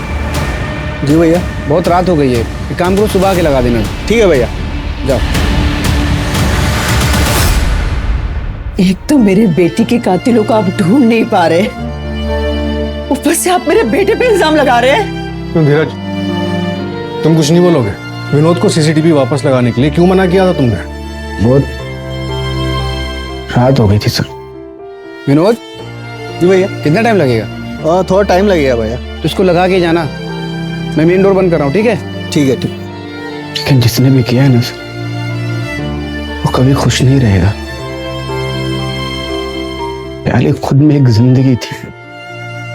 जी भैया, बहुत रात हो गई है, एक काम करो सुबह के लगा देना। ठीक है भैया, जाओ। एक तो मेरे बेटी के कातिलों को आप ढूंढ नहीं पा रहे, ऊपर से आप मेरे बेटे पे इल्जाम लगा रहे हैं। क्यों धीरज, तुम कुछ नहीं बोलोगे? विनोद को सीसीटीवी वापस लगाने के लिए क्यों मना किया था तुमने? बहुत रात हो गई थी सर। विनोद। जी भैया। कितना टाइम लगेगा? थोड़ा टाइम लगेगा भैया। तो इसको लगा के जाना, मैं मेन डोर बंद कर रहा हूँ। ठीक है? ठीक है। लेकिन जिसने भी किया है ना सर, वो कभी खुश नहीं रहेगा। प्याली खुद में एक जिंदगी थी,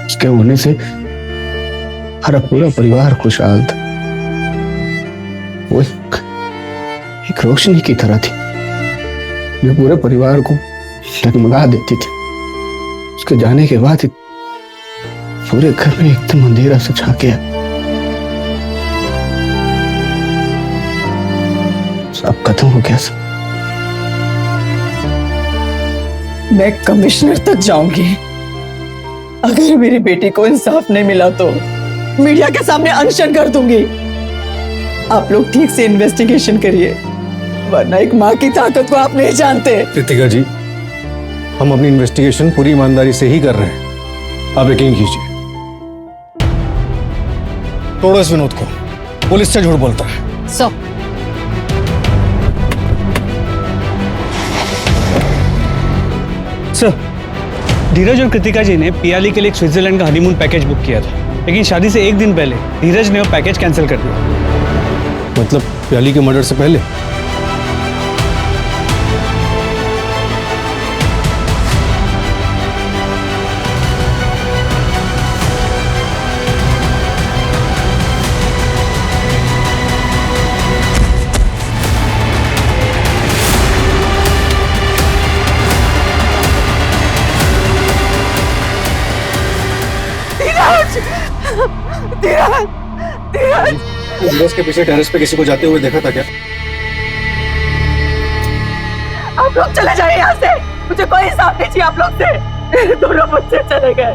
उसके होने से हमारा पूरा परिवार खुशहाल था। वो एक रोशनी की तरह थी जो पूरे परिवार को डगमगा देती थी। उसके जाने के बाद पूरे घर में एकदम अंधेरा सा छा गया। सब खत्म हो गया सब। मैं कमिश्नर तक जाऊंगी, अगर मेरी बेटी को इंसाफ नहीं मिला तो मीडिया के सामने अनशन कर दूंगी। आप लोग ठीक से इन्वेस्टिगेशन करिए, वरना एक माँ की ताकत को आप नहीं जानते। कृतिका जी, हम अपनी इन्वेस्टिगेशन पूरी ईमानदारी से ही कर रहे हैं, आप यकीन कीजिए। तोड़ो इस विनोद को, पुलिस से झूठ बोलता है। सर, धीरज और कृतिका जी ने पियाली के लिए एक स्विट्जरलैंड का हनीमून पैकेज बुक किया था, लेकिन शादी से 1 दिन पहले धीरज ने वो पैकेज कैंसिल कर दिया। मतलब प्याली के मर्डर से पहले? धीरज के पीछे टेरेस पे किसी को जाते हुए देखा था क्या? आप लोग चले जाइए यहाँ से, मुझे कोई हिसाब नहीं चाहिए आप लोग से। मेरे दोनों बच्चे चले गए,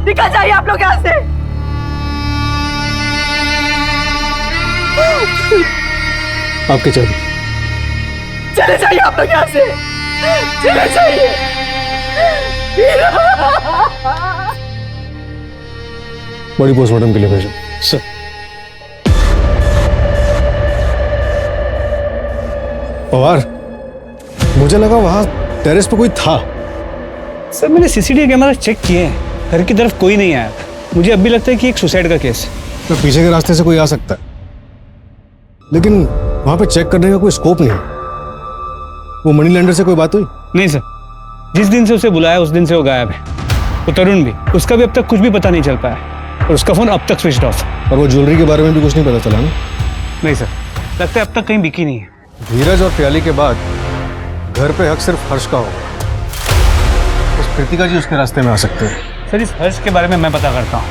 निकल जाइए आप लोग यहाँ से। आपके चाबी। चले जाइए आप लोग यहाँ से, चले जाइए। बॉडी पोस्टमार्टम के लिए भेजो। सर। पवार, मुझे लगा वहां टेरेस पे कोई था। सर मैंने सीसीटीवी कैमरा चेक किए हैं, घर की तरफ कोई नहीं आया था। मुझे अब भी लगता है कि एक सुसाइड का केस है। तो पीछे के रास्ते से कोई आ सकता है, लेकिन वहां पे चेक करने का कोई स्कोप नहीं है। वो मनी लैंडर से कोई बात हुई? नहीं सर, जिस दिन से उसे बुलाया उस दिन से वो गायब है। वो तरुण भी, उसका भी अब तक कुछ भी पता नहीं चल पाया, और उसका फोन अब तक स्विच ऑफ है। और वो ज्वेलरी के बारे में भी कुछ नहीं पता चला ना? नहीं सर, लगता है अब तक कहीं बिकी नहीं है। धीरज और प्याली के बाद घर पे हक सिर्फ हर्ष का होगा। उस कृतिका जी उसके रास्ते में आ सकते हैं। सर इस हर्ष के बारे में मैं पता करता हूँ,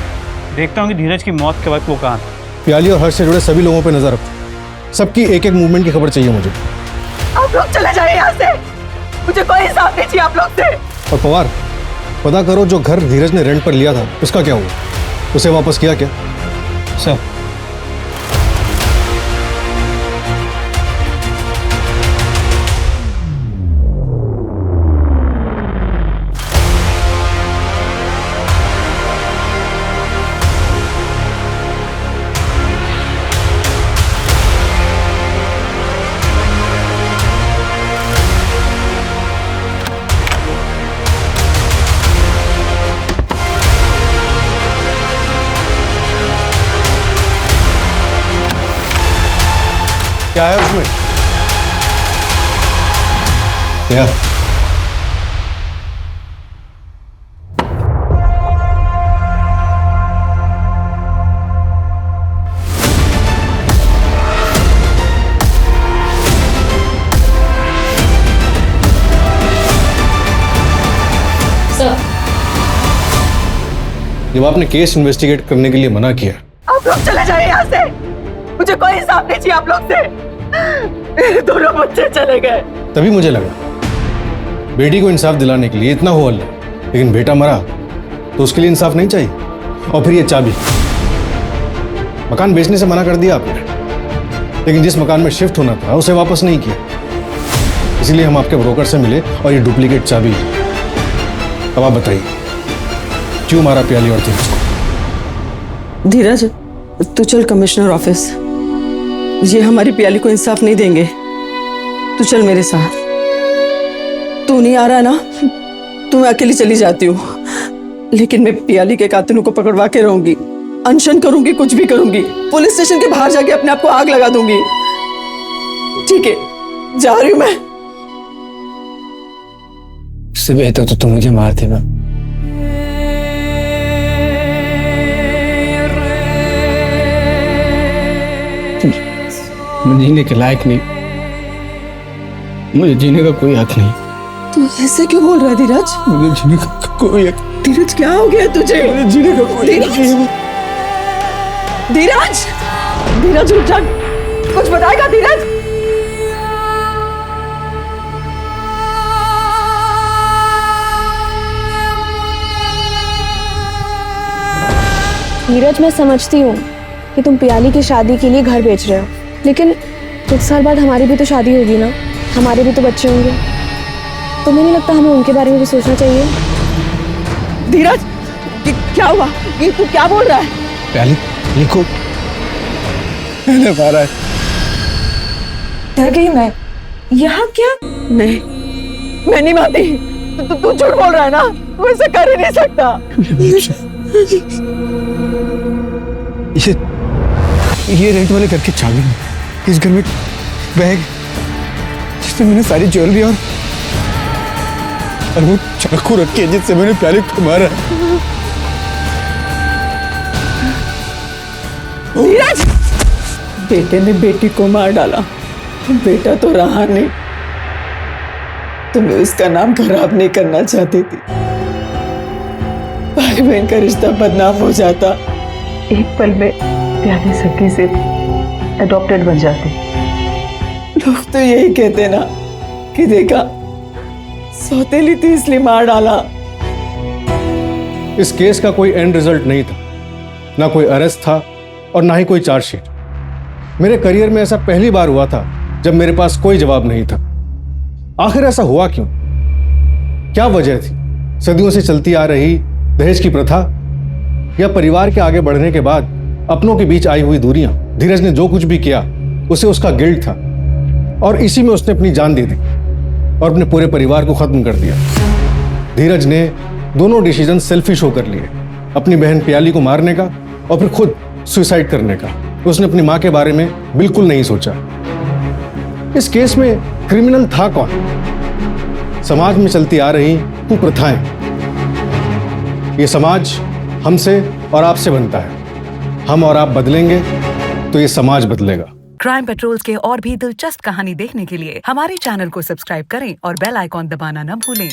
देखता हूँ कि धीरज की मौत के वक्त वो कहाँ था। प्याली और हर्ष से जुड़े सभी लोगों पे नजर रखो, सबकी एक एक मूवमेंट की खबर चाहिए मुझे। आप लोग चले जाइए यहाँ से, मुझे कोई हिसाब नहीं चाहिए आप लोग से। और पवार, पता करो जो घर धीरज ने रेंट पर लिया था उसका क्या हुआ? उसे वापस किया क्या? सर क्या है उसमें? क्या? जब आपने केस इन्वेस्टिगेट करने के लिए मना किया, आप लोग चले जाइए यहाँ से। मुझे कोई हिसाब नहीं चाहिए आप लोग से। मेरे दोनों बच्चे चले गए। तभी मुझे लगा बेटी को इंसाफ दिलाने के लिए इतना हो हल्ला, लेकिन बेटा मरा तो उसके लिए इंसाफ नहीं चाहिए। और फिर ये चाबी, मकान बेचने से मना कर दिया आपने, लेकिन जिस मकान में शिफ्ट होना था उसे वापस नहीं किया। इसीलिए हम आपके ब्रोकर से मिले और ये डुप्लीकेट चाबी। अब आप बताइए क्यों मारा प्याली और धीरज को? धीरज, तू चल कमिश्नर ऑफिस। ये हमारी प्याली को इंसाफ नहीं देंगे। तू चल मेरे साथ। तू नहीं आ रहा ना तो मैं अकेली चली जाती हूँ, लेकिन मैं प्याली के कातिलों को पकड़वा के रहूंगी। अनशन करूंगी, कुछ भी करूंगी। पुलिस स्टेशन के बाहर जाके अपने आप को आग लगा दूंगी। ठीक है, जा रही हूं मैं। इससे बेहतर तो तुम मुझे मारते ना। मैं जीने के लायक नहीं, मुझे जीने का कोई हक नहीं। तू ऐसे क्यों बोल रहा है धीरज? मुझे जीने का कोई हक। धीरज क्या हो गया तुझे? मुझे जीने का कोई हक नहीं। धीरज, धीरज उठ जा, कुछ बताएगा धीरज? धीरज, मैं समझती हूँ कि तुम प्याली की शादी के लिए घर बेच रहे हो, लेकिन कुछ साल बाद हमारी भी तो शादी होगी ना, हमारे भी तो बच्चे होंगे। तुम्हें नहीं लगता हमें उनके बारे में भी सोचना चाहिए? धीरज, क्या हुआ? ये तू क्या बोल रहा है? प्याली लिखो, मैंने मारा है। डर गई मैं। यहाँ क्या? नहीं, मैं नहीं मानती। तू झूठ बोल रहा है ना? तू ऐसा कर ही नहीं सकता। ये रेंट वाले घर की चाबी है। इस घर में बैग जिसमें मैंने सारी ज्वेलरी और वो चाकू रखी है जिससे मैंने प्याली को मारा। धीरज, बेटे ने बेटी को मार डाला। बेटा तो रहा नहीं। तुम्हें उसका नाम खराब नहीं करना चाहती थी। भाई बहन का रिश्ता बदनाम हो जाता। एक पल में प्याली सखी से अडॉप्टेड बन जाती। लोग तो यही कहते ना कि देखा, सौतेली थी इसलिए मार डाला। इस केस का कोई एंड रिजल्ट नहीं था, ना कोई अरेस्ट था और ना ही कोई चार्जशीट। मेरे करियर में ऐसा पहली बार हुआ था जब मेरे पास कोई जवाब नहीं था। आखिर ऐसा हुआ क्यों? क्या वजह थी? सदियों से चलती आ रही दहेज की प्रथा, या परिवार के आगे बढ़ने के बाद अपनों के बीच आई हुई दूरियां? धीरज ने जो कुछ भी किया उसे उसका गिल्ट था और इसी में उसने अपनी जान दे दी और अपने पूरे परिवार को खत्म कर दिया। धीरज ने दोनों डिसीजन सेल्फिश होकर लिए, अपनी बहन प्याली को मारने का और फिर खुद सुसाइड करने का। उसने अपनी मां के बारे में बिल्कुल नहीं सोचा। इस केस में क्रिमिनल था कौन? समाज में चलती आ रही कुप्रथाएं। ये समाज हमसे और आपसे बनता है। हम और आप बदलेंगे तो ये समाज बदलेगा। क्राइम पेट्रोल्स के और भी दिलचस्प कहानी देखने के लिए हमारे चैनल को सब्सक्राइब करें और बेल आइकॉन दबाना न भूलें।